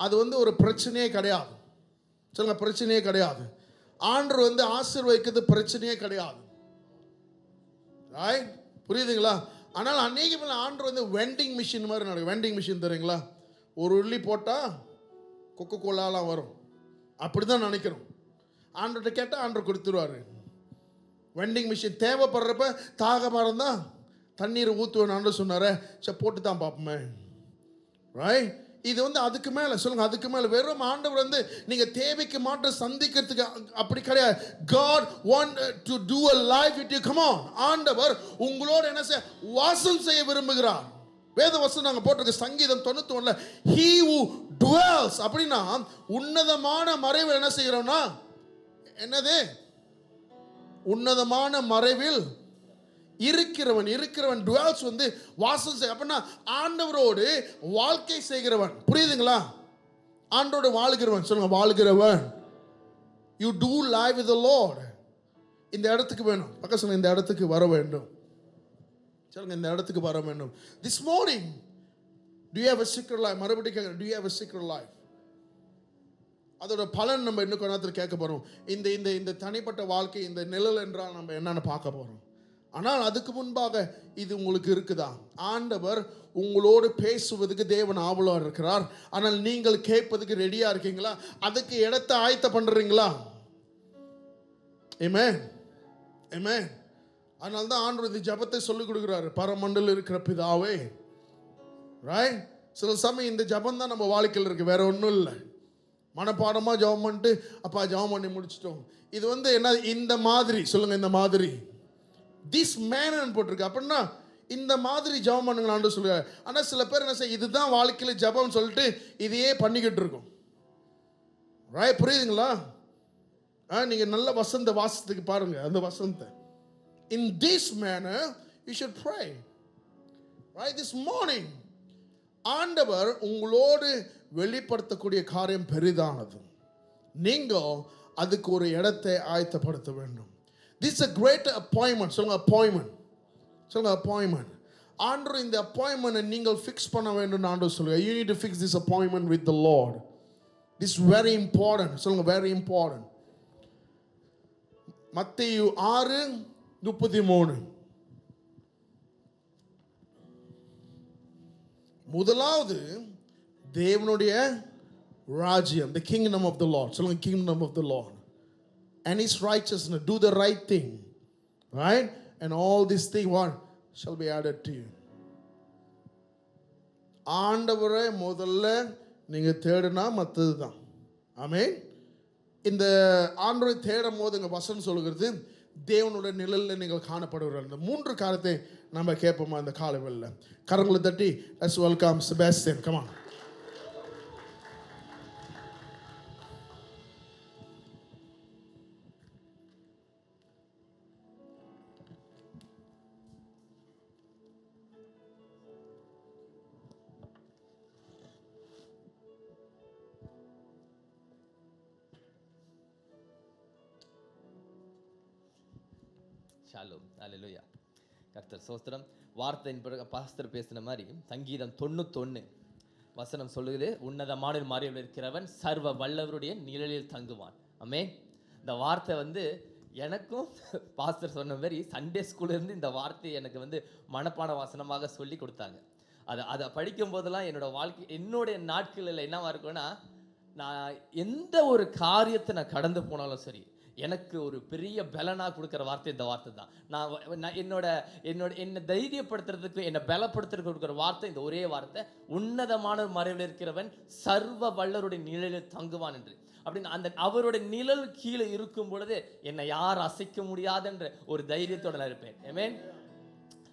அது வந்து ஒரு பிரச்சனையே கிடையாது. சொல்லுங்க, பிரச்சனையே கிடையாது. ஆண்டவர் வந்து ஆசீர்வதிக்கிறது பிரச்சனையே கிடையாது. ரைட்? புரியுதுங்களா? ஆனால் அநேக பேர் ஆண்டவர் வந்து வெண்டிங் மிஷின் மாதிரி நடக்கும். வெண்டிங் மிஷின் தெரியுங்களா? ஒரு உள்ளி போட்டால் கொக்கோ கோலாலாம் வரும். அப்படி தான் நினைக்கிறோம். ஆண்டர்கிட்ட கேட்டால் ஆண்டர் கொடுத்துருவாரு. வெண்டிங் மிஷின் தேவைப்படுறப்ப தாகமாக இருந்தால் தண்ணீரை ஊற்றுவேன் ஆண்டர் சொன்னார். சரி போட்டு தான் பார்ப்போமே. ரைட்? இது வந்து அதுக்கு மேலே சொல்லுங்க, அதுக்கு மேலே வெறும் ஆண்டவர் வந்து நீங்கள் தேவைக்கு மாற்ற சந்திக்கிறதுக்கு அப்படி கிடையாது. God want to do a life with you. Come on. ஆண்டவர் உங்களோட என்ன செய்ய வாசம் செய்ய விரும்புகிறார். வேத வசனம் நாங்கள் போட்டிருக்க சங்கீதம் 91 he who dwells அப்படின்னா உன்னதமான மறைவில் என்ன செய்கிறோம்னா என்னது? உன்னதமான மறைவில் இருக்கிறவன் dwells வந்து வாசம் செய்ய. அப்படின்னா ஆண்டவரோடு வாழ்க்கை செய்கிறவன். புரியுதுங்களா? ஆண்டவரோடு வாழ்கிறவன். சொல்லுங்க, வாழ்கிறவன். you do life with the Lord. இந்த இடத்துக்கு வேணும். பக்கம் சொல்லுங்க, இந்த இடத்துக்கு வர வேண்டும். சொல்லுங்க, இந்த இடத்துக்கு வர வேண்டும். This morning Do you have a secret life? மறுபடியும் கேட்குறேன், do you have a secret life? அதோட பலன் நம்ம இன்னும் கொஞ்ச நேரத்தில் கேட்க போகிறோம். இந்த இந்த இந்த தனிப்பட்ட வாழ்க்கை, இந்த நிழல் என்றால் நம்ம என்னென்னு பார்க்க போகிறோம். ஆனால் அதுக்கு முன்பாக இது உங்களுக்கு இருக்குதா? ஆண்டவர் உங்களோடு பேசுவதுக்கு தேவன் ஆவலாக இருக்கிறார். ஆனால் நீங்கள் கேட்பதுக்கு ரெடியாக இருக்கீங்களா? அதுக்கு இடத்தை ஆயத்த பண்ணுறீங்களா? ஆமென், ஆமென். அதனால தான் ஆண்டவர் இந்த ஜபத்தை சொல்லிக் கொடுக்குறாரு. பரமண்டல இருக்கிற பிதாவே, ரைட்? சில சமயம் இந்த ஜபம் தான் நம்ம வாழ்க்கையில் இருக்குது, வேற ஒன்றும் இல்லை. மனப்பாடமாக ஜபம் பண்ணிட்டு அப்பா ஜபம் பண்ணி முடிச்சிட்டோம். இது என்ன இந்த மாதிரி சொல்லுங்கள், இந்த மாதிரி திஸ் மேனன் போட்டிருக்கு. அப்படின்னா இந்த மாதிரி ஜபம் பண்ணுங்களான்னு சொல்லுங்க. ஆனால் சில பேர் என்ன செய்ய, இதுதான் வாழ்க்கையில் ஜபம் சொல்லிட்டு இதையே பண்ணிக்கிட்டு இருக்கோம். ரைட்? புரியுதுங்களா? நீங்கள் நல்ல வசந்த வாசத்துக்கு பாருங்க, அந்த வசந்த. In this manor you should pray. Right? This morning ஆண்டவர் உங்களோடு வெளிப்படுத்தக்கூடிய காரியம் பெரிதானது. நீங்கள் அதுக்கு ஒரு இடத்தை ஆயத்தப்படுத்த வேண்டும். This a great appointment. சொல்லுங்க appointment. சொல்லுங்க appointment. ஆண்டவர் இந்த appointment நீங்கள் ஃபிக்ஸ் பண்ண வேண்டும். ஆண்டவர் சொல்லுங்க, you need to fix this appointment with the Lord. This is very important. சொல்லுங்க very important. மத்தேயு 6:33. முதலாவது தேவனுடைய ராஜ்யம், the kingdom of the Lord. சொல்லுங்க kingdom of the Lord and his righteousness. Do the right thing, right? And all these things what shall be added to you. ஆண்டவரை முதல்ல நீங்க தேடுனா மத்தது தான். ஆமென். இந்த ஆண்டவரை தேடும் போது இங்க வசனம் சொல்கிறது, தேவனுடைய நிழலில் நீங்கள் காணப்படுவீர்கள். இந்த 3 காரியத்தை நம்ம கேட்போமா இந்த காலை வேளையில? கரங்களை தட்டி let's welcome Sebastian. Come on. Shalom, hallelujah. கர்த்தர் ஸ்தோத்திரம். வார்த்தையின் பிறகு பாஸ்டர் பேசின மாதிரி சங்கீதம் 91 வசனம் சொல்லுகிறது, உன்னதமான மாறியில் இருக்கிறவன் சர்வ வல்லவருடைய நிழலில் தங்குவான். ஆமென். இந்த வார்த்தை எனக்கும் பாஸ்டர் சொன்ன மாதிரி சண்டே ஸ்கூல்லேருந்து இந்த வார்த்தையை எனக்கு மனப்பாட வாசனமாக சொல்லி கொடுத்தாங்க. அதை படிக்கும் போதெல்லாம் என்னுடைய நாட்களில் என்னவா இருக்குன்னா, நான் எந்த ஒரு காரியத்தை நான் கடந்து போனாலும் சரி, எனக்கு ஒரு பெரிய பலனாக கொடுக்குற வார்த்தை இந்த வார்த்தை தான். நான் என்னை தைரியப்படுத்துறதுக்கு, என்னை பலப்படுத்துறதுக்கு கொடுக்குற வார்த்தை இந்த ஒரே வார்த்தை, உன்னதமான மறைவில் இருக்கிறவன் சர்வ வல்லருடைய நிழலில் தங்குவான் என்று. அப்படின்னு அவருடைய நிழல் கீழே இருக்கும் பொழுது என்னை யார் அசைக்க முடியாதுன்ற ஒரு தைரியத்தோட நான் இருப்பேன். ஆமென்.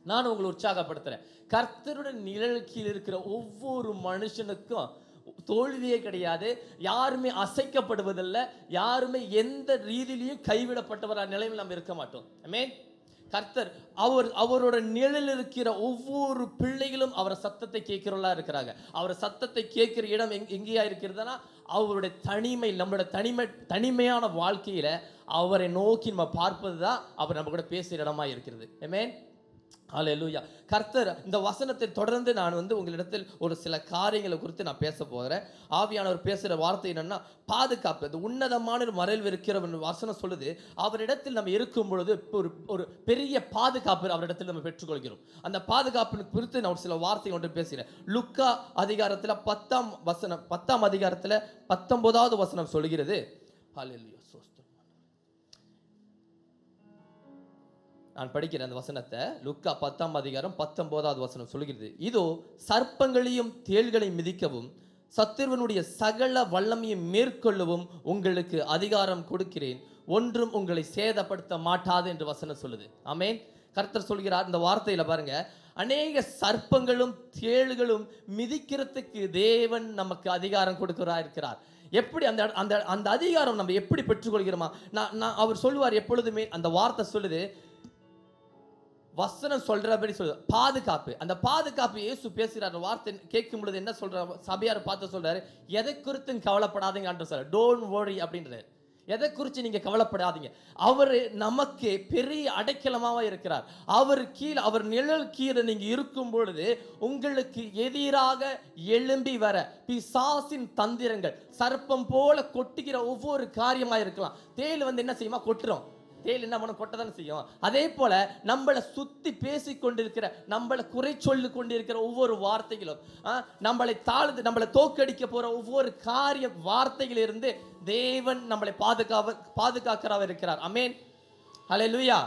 நான் உங்களை உற்சாகப்படுத்துறேன். கர்த்தருடைய நிழல் கீழே இருக்கிற ஒவ்வொரு மனுஷனுக்கும் தோல்வியே கிடையாது. யாருமே அசைக்கப்படுவதில்லை. யாருமே எந்த ரீதியிலையும் கைவிடப்பட்டவர நிலையில் நம்ம இருக்க மாட்டோம். ஆமென். கர்த்தர் அவரோட நிழலில் இருக்கிற ஒவ்வொரு பிள்ளைகளும் அவரை சத்தத்தை கேட்கிறவர்களா இருக்கிறாங்க. அவரை சத்தத்தை கேட்கிற இடம் எங்கேயா இருக்கிறதுனா, அவருடைய தனிமை, நம்மளோட தனிமையான வாழ்க்கையில அவரை நோக்கி நம்ம பார்ப்பது தான் அவர் நம்ம கூட பேசுகிற இடமா இருக்கிறது. ஆமென். ஹல்லேலூயா. கர்த்தர் இந்த வசனத்தை தொடர்ந்து நான் உங்களிடத்தில் ஒரு சில காரியங்களை குறித்து நான் பேச போகிறேன். ஆவியானவர் பேசுகிற வார்த்தை என்னன்னா, பாதுகாப்பு. அந்த உன்னதமான மறைவில் இருக்கிற வசனம் சொல்லுது, அவரிடத்தில் நம்ம இருக்கும் பொழுது ஒரு பெரிய பாதுகாப்பு அவரிடத்தில் நம்ம பெற்றுக்கொள்கிறோம். அந்த பாதுகாப்பு குறித்து நான் ஒரு சில வார்த்தை ஒன்று பேசுகிறேன். லுக்கா அதிகாரத்தில் 10ஆம் அதிகாரத்தில் 19வது வசனம் சொல்கிறது. ஹல்லேலூயா. நான் படிக்கிறேன் அந்த வசனத்தை. லுக்கா 10ஆம் அதிகாரம் 19வது வசனம் சொல்கிறது, இதோ சர்ப்பங்களையும் தேள்களையும் மிதிக்கவும் சத்துருவனுடைய சகல வல்லமையும் மேற்கொள்ளவும் உங்களுக்கு அதிகாரம் கொடுக்கிறேன், ஒன்றும் உங்களை சேதப்படுத்த மாட்டாது என்று வசனம் சொல்லுது. ஆமென். கர்த்தர் சொல்கிறார் இந்த வார்த்தையில பாருங்க, அநேக சர்ப்பங்களும் தேள்களும் மிதிக்கிறதுக்கு தேவன் நமக்கு அதிகாரம் கொடுக்கிறா இருக்கிறார். எப்படி அந்த அதிகாரம் நம்ம எப்படி பெற்றுக்கொள்கிறோமா? நான் அவர் சொல்லுவார் எப்பொழுதுமே, அந்த வார்த்தை சொல்லுது, வசனம் சொல்றபடி சொல்லுது பாதுகாப்பு. அந்த பாதுகாப்பு இயேசு பேசுகிறார். வார்த்தை கேட்கும் பொழுது என்ன சொல்றாரு? சபையார் பார்த்து சொல்றாரு, எதை குறித்தும் கவலைப்படாதீங்க என்று சொல்றாரு. டோன்ட் வரி அப்படின்றாரு. எதை குறித்து நீங்க கவலைப்படாதீங்க. அவர் நமக்கு பெரிய அடைக்கலமாக இருக்கிறார். அவர் கீழே, அவர் நிழல் கீழே நீங்க இருக்கும் பொழுது உங்களுக்கு எதிராக எழும்பி வர பிசாசின் தந்திரங்கள் சர்ப்பம் போல கொட்டுகிற ஒவ்வொரு காரியமா இருக்கலாம். தேள் என்ன செய்யுமா? கொட்டுறோம். தேள் என்ன பண்ண? கொட்ட தானே செய்யும். அதே போல நம்மளை சுத்தி பேசி கொண்டிருக்கிற, நம்மளை குறை சொல்லி கொண்டிருக்கிற ஒவ்வொரு வார்த்தைகளும், நம்மளை தாழ்ந்து நம்மளை தோக்கடிக்க போற ஒவ்வொரு காரிய வார்த்தைகளிலிருந்து தேவன் நம்மளை பாதுகாக்கிறவர் இருக்கிறார். ஆமென், ஹல்லேலூயா.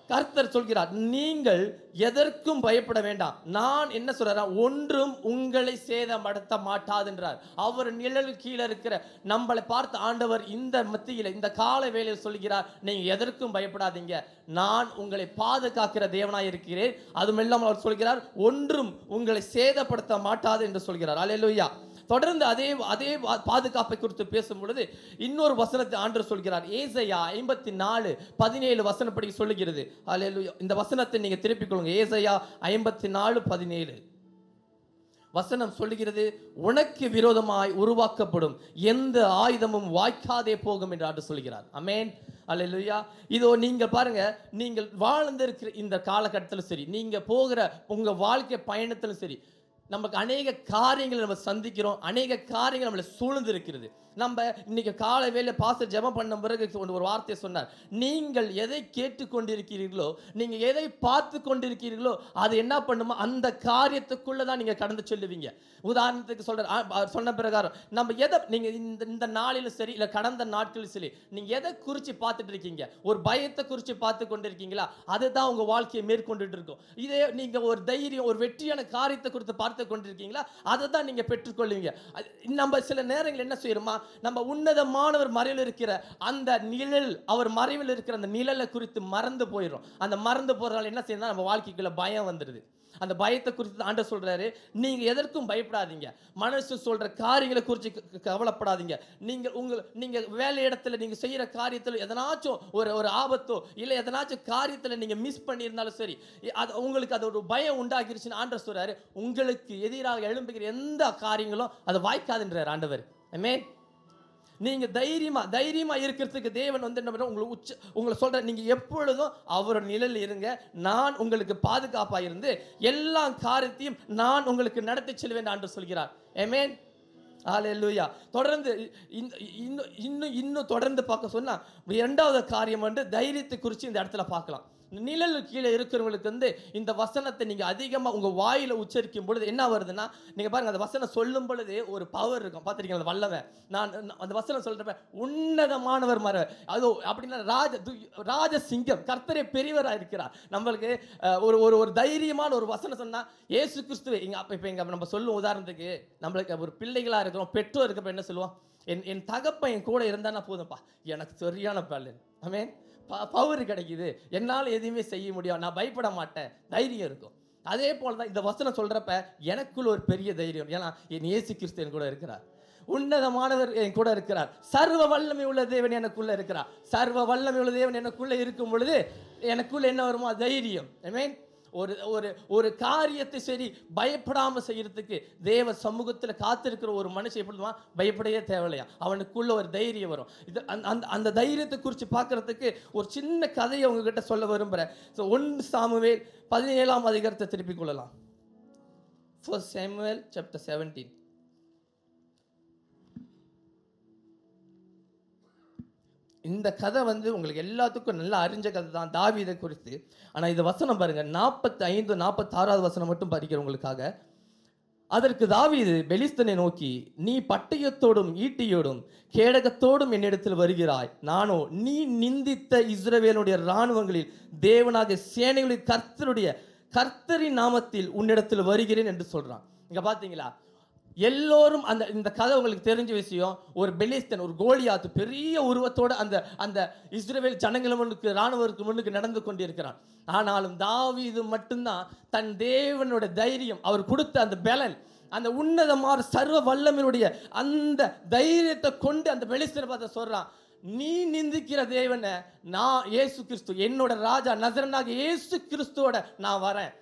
கர்த்தர் சொல்கிறார், நீங்கள் எதற்கும் பயப்பட வேண்டாம். நான் என்ன சொல்றேன்? ஒன்றும் உங்களை சேதப்படுத்த மாட்டாதுன்றார். அவர் நிழல் கீழே இருக்கிற நம்மளை பார்த்து ஆண்டவர் இந்த மத்தியில், இந்த கால வேளையில் சொல்கிறார், நீங்க எதற்கும் பயப்படாதீங்க, நான் உங்களை பாதுகாக்கிற தேவனாய் இருக்கிறேன். அதுமெல்லாம் அவர் சொல்கிறார், ஒன்றும் உங்களை சேதப்படுத்த மாட்டாது என்று சொல்கிறார். அல்லேலூயா. தொடர்ந்து அதே பாதுகாப்பை குறித்து பேசும் பொழுது இன்னொரு வசனத்தை ஆண்டவர் சொல்கிறார். ஏசாயா 54:17 வசனப்படி சொல்லுகிறது. அல்லேலூயா. இந்த வசனத்தை நீங்க திருப்பிக் கொள்ளுங்க. ஏசாயா 54:17 வசனம் சொல்லுகிறது, உனக்கு விரோதமாய் உருவாக்கப்படும் எந்த ஆயுதமும் வாய்க்காதே போகும் என்று ஆண்டவர் சொல்கிறார். ஆமென், அல்லேலூயா. இதோ நீங்க பாருங்க, நீங்கள் வாழ்ந்திருக்கிற இந்த காலகட்டத்திலும் சரி, நீங்க போகிற உங்க வாழ்க்கை பயணத்திலும் சரி, நமக்கு அநேக காரியங்களை நம்ம சந்திக்கிறோம், அநேக காரியங்கள் நம்மளை சூழ்ந்து இருக்கிறது. நம்ம இன்னைக்கு காலை வேளை பாஸ்டர் ஜெபம் பண்ண பிறகு ஒரு வார்த்தை சொன்னார், நீங்கள் எதை கேட்டுக்கொண்டிருக்கிறீர்களோ, நீங்க எதை பார்த்து கொண்டிருக்கிறீர்களோ, அது என்ன பண்ணுமோ அந்த காரியத்துக்குள்ளதான் நீங்க கடந்து செல்லுவீங்க. உதாரணத்துக்கு சொன்ன பிரகாரம் நம்ம எதை நீங்க இந்த நாளிலும் சரி, இல்ல கடந்த நாட்களும் சரி, நீங்க எதை குறித்து பார்த்துட்டு இருக்கீங்க? ஒரு பயத்தை குறித்து பார்த்து கொண்டிருக்கீங்களா? அதுதான் உங்க வாழ்க்கையை மேற்கொண்டுட்டு இருக்கும். இதே நீங்க ஒரு தைரியம், ஒரு வெற்றியான காரியத்தை குறித்து பார்த்து கொண்டிருக்கீங்களா? அதை தான் நீங்க பெற்றுக்கொள்வீங்க. நம்ம சில நேரங்கள் என்ன செய்யறோமா, நம்ம உன்னதமானவர் மறைவில் இருக்கிற அந்த நிழல், அவர் மறைவில் இருக்கிற அந்த நிழலை குறித்து மறந்து போயிடும். அந்த மறந்து போறதால என்ன செய்யணும்? நம்ம வாழ்க்கைக்குள்ள பயம் வந்துடுது. அந்த பயத்தை குறித்து ஆண்டவர் சொல்றாரு, நீங்க எதற்கும் பயப்படாதீங்க, மனசு சொல்ற காரியங்களை குறித்து கவலைப்படாதீங்க. நீங்க வேலை இடத்துல நீங்க செய்யற காரியத்துல எதனாச்சும் ஒரு ஆபத்தோ இல்ல எதனாச்சும் காரியத்துல நீங்க மிஸ் பண்ணியிருந்தாலும் சரி, உங்களுக்கு அது ஒரு பயம் உண்டாகிருச்சுன்னு ஆண்டவர் சொல்றாரு, உங்களுக்கு எதிராக எழும்புகிற எந்த காரியங்களும் அது வாய்க்காதுன்றார் ஆண்டவர். ஆமென். நீங்க தைரியமா இருக்கிறதுக்கு தேவன் என்ன உங்களை சொல்ற, நீங்க எப்பொழுதும் அவரோட நிழல் இருங்க, நான் உங்களுக்கு பாதுகாப்பா இருந்து எல்லா காரியத்தையும் நான் உங்களுக்கு நடத்தி செல்வேன் என்று சொல்கிறார். ஆமென், ஹல்லேலூயா. தொடர்ந்து இன்னும் தொடர்ந்து பார்க்க சொன்னா இரண்டாவது காரியம் தைரியத்தை குறித்து இந்த இடத்துல பார்க்கலாம். நிழல் கீழே இருக்கிறவங்களுக்கு இந்த வசனத்தை நீங்க அதிகமா உங்க வாயில உச்சரிக்கும் பொழுது என்ன வருதுன்னா, நீங்க பாருங்க, அந்த வசனம் சொல்லும் பொழுது ஒரு பவர் இருக்கும். பார்த்திருக்கீங்க வல்லவன், நான் அந்த வசனம் சொல்றப்ப உன்னதமானவர் மர அதோ அப்படின்னா ராஜ சிங்கம், கர்த்தரே பெரியவராக இருக்கிறார். நம்மளுக்கு ஒரு தைரியமான ஒரு வசனம் சொன்னா, இயேசு கிறிஸ்துவே இப்ப எங்க நம்ம சொல்லுவோம். உதாரணத்துக்கு நம்மளுக்கு ஒரு பிள்ளைகளா இருக்கிறோம், பெற்றோர் இருக்கப்ப என்ன சொல்லுவோம், என் தகப்பன் என் கூட இருந்தானா போதும்பா, எனக்கு சரியான பேலன். ஆமென், பவர் கிடைக்குது, என்னால் எதுவுமே செய்ய முடியும், நான் பயப்பட மாட்டேன், தைரியம் இருக்கும். அதே போல தான் இந்த வசனம் சொல்றப்ப எனக்குள்ள ஒரு பெரிய தைரியம். ஏன்னா என் இயேசு கிறிஸ்து என் கூட இருக்கிறார், உன்னதமானவர் என் கூட இருக்கிறார், சர்வ வல்லமை உள்ள தேவன் எனக்குள்ள இருக்கிறார். சர்வ வல்லமை உள்ள தேவன் எனக்குள்ள இருக்கும் பொழுது எனக்குள்ள என்ன வருமா? தைரியம். ஆமென். ஒரு காரியத்தை சரி பயப்படாம செய்யறதுக்கு தேவ சமூகத்தில் காத்திருக்கிற ஒரு மனுஷன் எப்படிமா பயப்படையே தேவையில்லையா, அவனுக்குள்ள ஒரு தைரியம் வரும். அந்த தைரியத்தை குறித்து பார்க்கறதுக்கு ஒரு சின்ன கதையை உங்ககிட்ட சொல்ல விரும்புகிறேன். 1 சாமுவேல் 17ஆம் அதிகாரத்தை திருப்பிக் கொள்ளலாம். 1 Samuel chapter 17. இந்த கதை உங்களுக்கு எல்லாத்துக்கும் நல்லா அறிஞ்ச கதை தான், தாவீதை குறித்து. ஆனால் இந்த வசனம் பாருங்க, 45 46வது வசனம் மட்டும் படிக்கிறவங்களுக்காக. அதற்கு தாவீது பெலிஸ்தனை நோக்கி, நீ பட்டயத்தோடும் ஈட்டியோடும் கேடகத்தோடும் என்னிடத்தில் வருகிறாய், நானோ நீ நிந்தித்த இஸ்ரவேலுடைய இராணுவங்களில் தேவனாக சேனைகளின் கர்த்தரின் நாமத்தில் உன்னிடத்தில் வருகிறேன் என்று சொல்றான். இங்க பாத்தீங்களா, எல்லோரும் இந்த கதை உங்களுக்கு தெரிஞ்ச விஷயம். ஒரு பெலிஸ்தன், ஒரு கோலியாத்து பெரிய உருவத்தோடு அந்த இஸ்ரவேல் ஜனங்கள் முன்னுக்கு, இராணுவருக்கு முன்னுக்கு நடந்து கொண்டிருக்கிறான். ஆனாலும் தாவீது மட்டும்தான் தன் தேவனோட தைரியம், அவர் கொடுத்த அந்த பலன், அந்த உன்னதமான சர்வ வல்லமையுடைய அந்த தைரியத்தை கொண்டு அந்த பெலிஸ்தனை பார்த்து சொல்றான், நீ நிந்திக்கிற தேவனை நான் இயேசு கிறிஸ்து, என்னோட ராஜா நசரனாக இயேசு கிறிஸ்துவோட நான் வரேன்,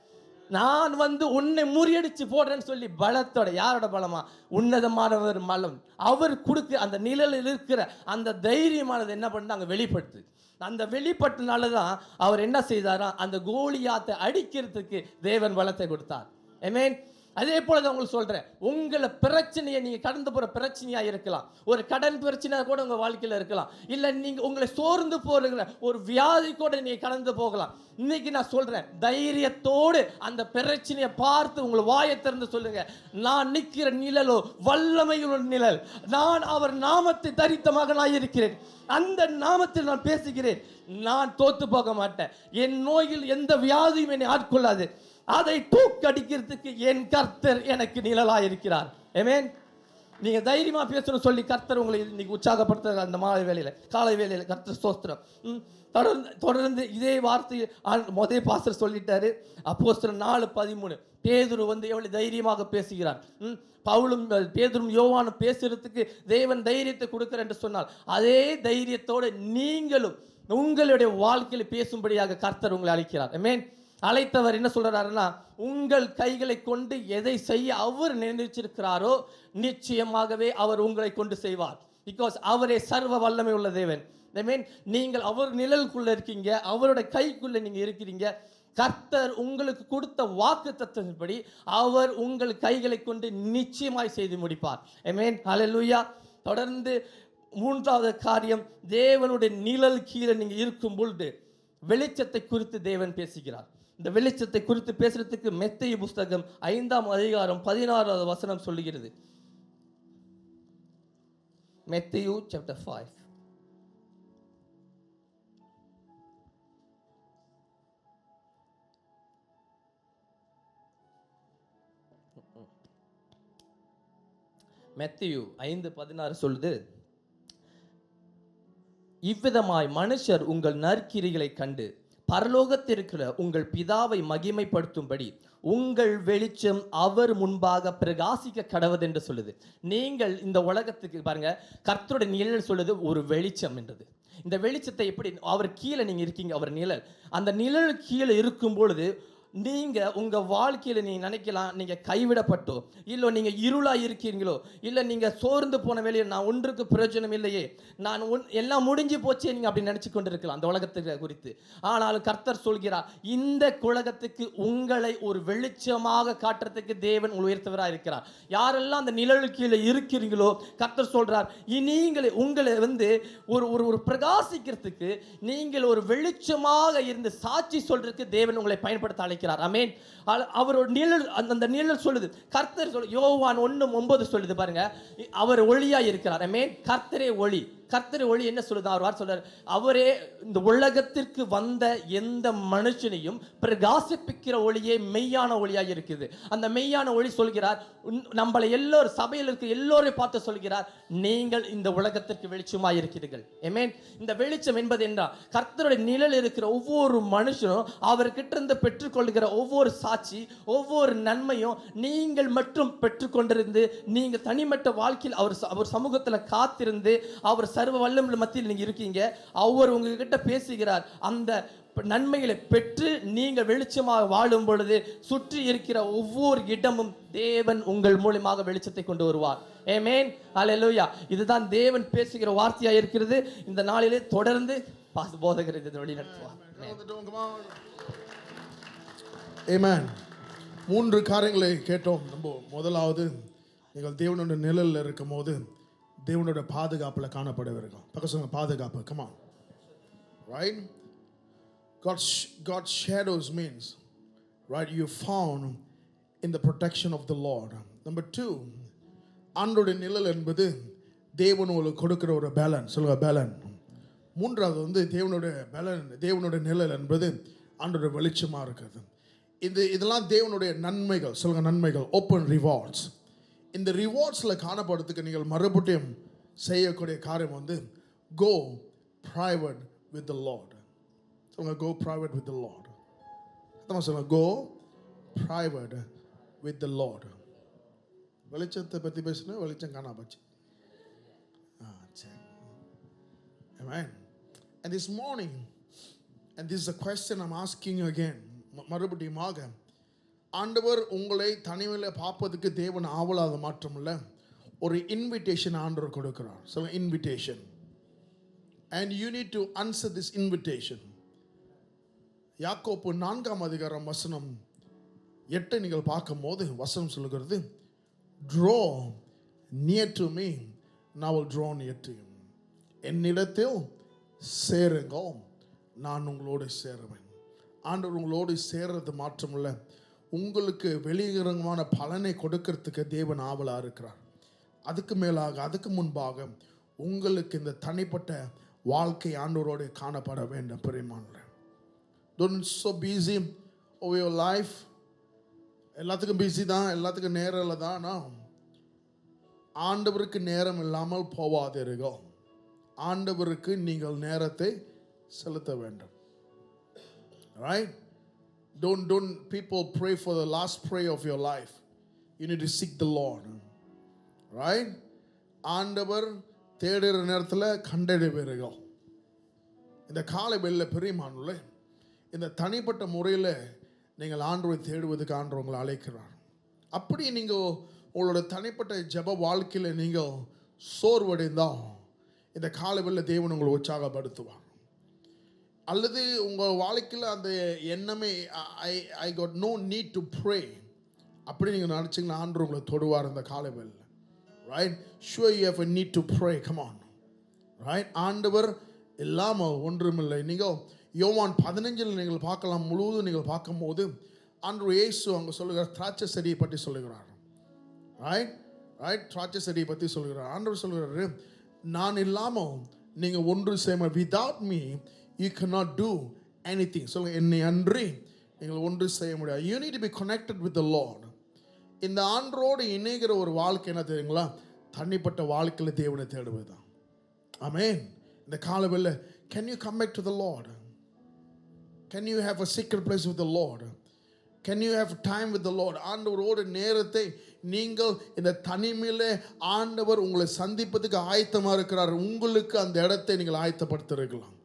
நான் வந்து உன்னை முறியடிச்சு போடுறேன்னு சொல்லி பலத்தோட, யாரோட பலமா? உன்னதமானவர் பலம். அவர் கொடுக்க அந்த நிழலில் இருக்கிற அந்த தைரியமானது என்ன பண்ணு அங்கே வெளிப்படுத்து. அந்த வெளிப்பட்டனால தான் அவர் என்ன செய்தாரா, அந்த கோலியாத்தை அடிக்கிறதுக்கு தேவன் பலத்தை கொடுத்தார். ஆமென். அதே போல தான் உங்களுக்கு சொல்றேன், உங்களை பிரச்சனையை நீங்க கடந்து போற பிரச்சனையா இருக்கலாம், ஒரு கடன் பிரச்சனை கூட உங்க வாழ்க்கையில இருக்கலாம், இல்ல நீங்க உங்களை சோர்ந்து போகிற ஒரு வியாதி கூட நீங்க கடந்து போகலாம். இன்னைக்கு நான் சொல்றேன், தைரியத்தோடு அந்த பிரச்சனையை பார்த்து உங்களை வாயை திறந்து சொல்லுங்க, நான் நிற்கிற நிழலோ வல்லமையுள்ள நிழல், நான் அவர் நாமத்தை தரித்த மகனாய் இருக்கிறேன், அந்த நாமத்தில் நான் பேசுகிறேன், நான் தோத்து போக மாட்டேன், என் நோயில் எந்த வியாதியும் என்னை ஆட்கொள்ளாது, அதை தூக்கடிக்கிறதுக்கு என் கர்த்தர் எனக்கு நிழலாக இருக்கிறார். ஆமென். நீங்க தைரியமா பேசணும் சொல்லி கர்த்தர் உங்களை இன்னைக்கு உற்சாகப்படுத்த அந்த மாலை வேளையில காலை வேளையில கர்த்தர் ஸ்தோத்திரம். தொடர்ந்து இதே வார்த்தையை முதல் பாஸ்டர் சொல்லிட்டாரு. அப்போஸ்தலர் 4:13 பேதுரு வந்து எவ்வளவு தைரியமாக பேசுகிறார். பவுலும் பேதுரும் யோவானும் பேசுறதுக்கு தேவன் தைரியத்தை கொடுக்கிறார் என்று சொன்னால், அதே தைரியத்தோடு நீங்களும் உங்களுடைய வாழ்க்கையில் பேசும்படியாக கர்த்தர் உங்களை அழைக்கிறார். ஆமென். அழைத்தவர் என்ன சொல்றாருன்னா, உங்கள் கைகளை கொண்டு எதை செய்ய அவர் நினைச்சிருக்கிறாரோ நிச்சயமாகவே அவர் உங்களை கொண்டு செய்வார். பிகாஸ் அவரே சர்வ வல்லமை உள்ள தேவன். நீங்கள் அவர் நிழலுக்குள்ள இருக்கீங்க, அவருடைய கைக்குள்ள நீங்க இருக்கிறீங்க. கர்த்தர் உங்களுக்கு கொடுத்த வாக்கு தத்தத்தின்படி அவர் உங்கள் கைகளை கொண்டு நிச்சயமாய் செய்து முடிப்பார். ஆமென். ஹல்லேலூயா. தொடர்ந்து மூன்றாவது காரியம், தேவனுடைய நிழல் கீழே நீங்க இருக்கும் பொழுது வெளிச்சத்தை குறித்து தேவன் பேசுகிறார். இந்த வெளிச்சத்தை குறித்து பேசுறதுக்கு மத்தேயு புஸ்தகம் 5:16 சொல்லுகிறது. மத்தேயு chapter 5. மத்தேயு 5:16 சொல்லுது, இவ்விதமாய் மனுஷர் உங்கள் நற்கிரிகளை கண்டு பரலோகத்திற்கிற உங்கள் பிதாவை மகிமைப்படுத்தும்படி உங்கள் வெளிச்சம் அவர் முன்பாக பிரகாசிக்க கடவது என்று சொல்லுது. நீங்கள் இந்த உலகத்துக்கு பாருங்க, கர்த்தருடைய நிழல் சொல்லுது ஒரு வெளிச்சம் என்றது. இந்த வெளிச்சத்தை எப்படி, அவர் கீழே நீங்க இருக்கீங்க, அவர் நிழல், அந்த நிழல் கீழே இருக்கும் பொழுது நீங்க உங்க வாழ்க்கையில நீங்க நினைக்கலாம், நீங்க கைவிடப்பட்டோ, இல்ல நீங்க இருளா இருக்கீங்களோ, இல்ல நீங்க சோர்ந்து போன வேலையை நான் ஒன்றுக்கு பிரயோஜனம் இல்லையே, நான் எல்லாம் முடிஞ்சு போச்சே, நீங்க அப்படி நினைச்சு கொண்டு இருக்கலாம் அந்த உலகத்துக்கு குறித்து. ஆனால் கர்த்தர் சொல்கிறார், இந்த உலகத்துக்கு உங்களை ஒரு வெளிச்சமாக காட்டுறதுக்கு தேவன் உயர்த்தவராக இருக்கிறார். யாரெல்லாம் அந்த நிழல் கீழே இருக்கிறீங்களோ கர்த்தர் சொல்றார், நீங்கள் உங்களை வந்து ஒரு பிரகாசிக்கிறதுக்கு, நீங்கள் ஒரு வெளிச்சமாக இருந்து சாட்சி சொல்றதுக்கு தேவன் உங்களை பயன்படுத்த அழைக்கிறார். ஆமென். அவரோட நிழல், அந்த நிழல் சொல்லுது, கர்த்தர் சொல்லுது, யோவான் 1:9 சொல்லுது பாருங்க, அவர் ஒளியா இருக்கிறார். ஆமென். கர்த்தரே ஒளி. கர்த்தர் ஒளி என்ன சொல்லுது, அவர் சொல்றார், அவரே இந்த உலகத்திற்கு வந்த எந்த மனுஷனையும் பிரகாசிப்பிக்கிற ஒளியே மெய்யான ஒளியாக இருக்குது. அந்த மெய்யான ஒளி சொல்கிறார், நம்மளை எல்லோரும் சபையில் இருக்க எல்லோரையும் பார்த்து சொல்கிறார், நீங்கள் இந்த உலகத்திற்கு வெளிச்சமாக இருக்கிறீர்கள். ஆமென். இந்த வெளிச்சம் என்பது என்ன, கர்த்தருடைய நிழல் இருக்கிற ஒவ்வொரு மனுஷனும் அவர்கிட்ட இருந்து பெற்றுக்கொள்கிற ஒவ்வொரு சாட்சி, ஒவ்வொரு நன்மையும் நீங்கள் மட்டும் பெற்றுக்கொண்டிருந்து, நீங்க தனிப்பட்ட வாழ்க்கையில் அவர் சமூகத்தில் காத்திருந்து, அவர் சர்வ வல்லமை மத்தியில் நீங்க இருக்கீங்க, அவர் உங்ககிட்ட பேசுகிறார். அந்த நன்மைகளை பெற்று நீங்கள் வெளிச்சமாக வாழும் பொழுது சுற்றி இருக்கிற ஒவ்வொரு இடமும் தேவன் உங்கள் மூலமாக வெளிச்சத்தை கொண்டு வருவார். ஆமென். ஹல்லேலூயா. இதுதான் தேவன் பேசுகிற வார்த்தையா இருக்கிறது. இந்த நாளிலே தொடர்ந்து போதகர் இதை வழிநடத்துவார். ஆமென். 3 காரியங்களை கேட்டோம். நம்ம முதலாவது, நீங்கள் தேவனுடைய நிழலில் இருக்கும் போது தேவனுடைய பாதுகாப்பில் காணப்படுவீர்கள். பக்கத்துல பாதுகாப்பு. Come on. Right? God's shadows means, right, you found in the protection of the Lord. Number 2, ஆண்டவருடைய நிழல் என்பது தேவன் உங்களுக்கு கொடுக்கிற ஒரு பேலன்ஸ். சொல்லுங்க பேலன். மூன்றாவது வந்து தேவனுடைய நிழல் என்பது ஆண்டவருடைய வெளிச்சமாக இருக்கிறது. இதெல்லாம் தேவனுடைய நன்மைகள். சொல்லுங்க நன்மைகள். Open rewards. இந்த ரிவார்ட்ஸில் காணப்படுறதுக்கு நீங்கள் மறுபடியும் செய்யக்கூடிய காரியம் வந்து go private with the Lord. சொல்லுங்க go private with the Lord. சொல்லுங்க go private with the Lord. வெளிச்சத்தை பற்றி பேசணும், வெளிச்சம் காணா போச்சு. Amen. And this morning, and this is a question I'm asking you again, மறுபடியுமாக, ஆண்டவர் உங்களை தனிமையில் பார்ப்பதுக்கு தேவன் ஆவலாத மாற்றமில்ல, ஒரு இன்விடேஷன் ஆண்டவர் கொடுக்கிறார். So invitation, and you need to answer this invitation. யாக்கோப்பு 4ஆம் அதிகாரம் வசனம் 8 நீங்கள் பார்க்கும்போது வசனம் சொல்லுகிறது, ட்ரோ நியர் டு மீ நான் will draw near to you. என்னிடத்தில் சேருங்கோ, நான் உங்களோடு சேருவேன். ஆண்டவர் உங்களோடு சேர்றது மாற்றமில்ல, உங்களுக்கு வெளியரங்கமான பலனை கொடுக்கறதுக்கு தேவன் ஆவலாக இருக்கிறார். அதுக்கு மேலாக, அதுக்கு முன்பாக உங்களுக்கு இந்த தனிப்பட்ட வாழ்க்கை ஆண்டவரோடு காணப்பட வேண்டும். பிரியமானவர்களே, don't so busy over your life. எல்லாத்துக்கும் பிஸி தான், எல்லாத்துக்கும் நேரம் இல்லை தான். ஆண்டவருக்கு நேரம் இல்லாமல் போவாதீர்கள். ஆண்டவருக்கு நீங்கள் நேரத்தை செலுத்த வேண்டும். Right? Don't people pray for the last prayer of your life. You need to seek the Lord. Right? ஆண்டவர் தேடுற நேரத்தில் கண்டடைவீர்கள். இந்த காலை வேளையில பிரியமானவர்களே, இந்த தனிப்பட்ட முறையில் நீங்கள் ஆண்டவரை தேடுவதுக்கு ஆண்டவர் உங்களை அழைக்கிறார். அப்படி நீங்கள் உங்களோட தனிப்பட்ட ஜெப வாழ்க்கையில் நீங்கள் சோர்வடைந்தால் இந்த காலை வேளையில தேவன் உங்களை உற்சாகப்படுத்துவார். அல்லது உங்கள் வாழ்க்கையில் அந்த எண்ணமே I got no need to pray அப்படி நீங்கள் நினச்சிங்கன்னா ஆண்டவர் உங்களை தொடுவார் இந்த காலை வேளையில. Right? Sure you have a need to pray. Come on. Right? ஆண்டவர் இல்லாமல் ஒன்றுமில்லை. நீங்கள் யோவான் 15 நீங்கள் பார்க்கலாம், முழுவதும் நீங்கள் பார்க்கும்போது ஆண்டவர் இயேசு அங்கே சொல்லுகிறார், திராட்சை செடியை பற்றி சொல்லுகிறார். ரைட்? ரைட்? திராட்சை செடியை பற்றி சொல்லுகிறார். ஆண்டவர் சொல்லுகிறாரு, நான் இல்லாமல் நீங்கள் ஒன்று செய்ய, without me you cannot do anything. சொல்லுங்க, என்னை அன்றி நீங்கள் ஒன்று செய்ய முடியாது. You need to be connected with the Lord. இந்த ஆண்டரோடு இணைகிற ஒரு வாழ்க்கை என்ன தெரியுங்களா? தனிப்பட்ட வாழ்க்கையில் தேவனை தேடுவது தான். ஆமென். இந்த காலவெளியில் can you come back to the Lord? Can you have a secret place with the Lord? Can you have time with the Lord? ஆண்டவரோடு நேரத்தை நீங்கள் இந்த தனிமையில் ஆண்டவர் உங்களை சந்திப்பதுக்கு ஆயத்தமாக இருக்கிறார். உங்களுக்கு அந்த இடத்தை நீங்கள் ஆயத்தப்படுத்திருக்கலாம்.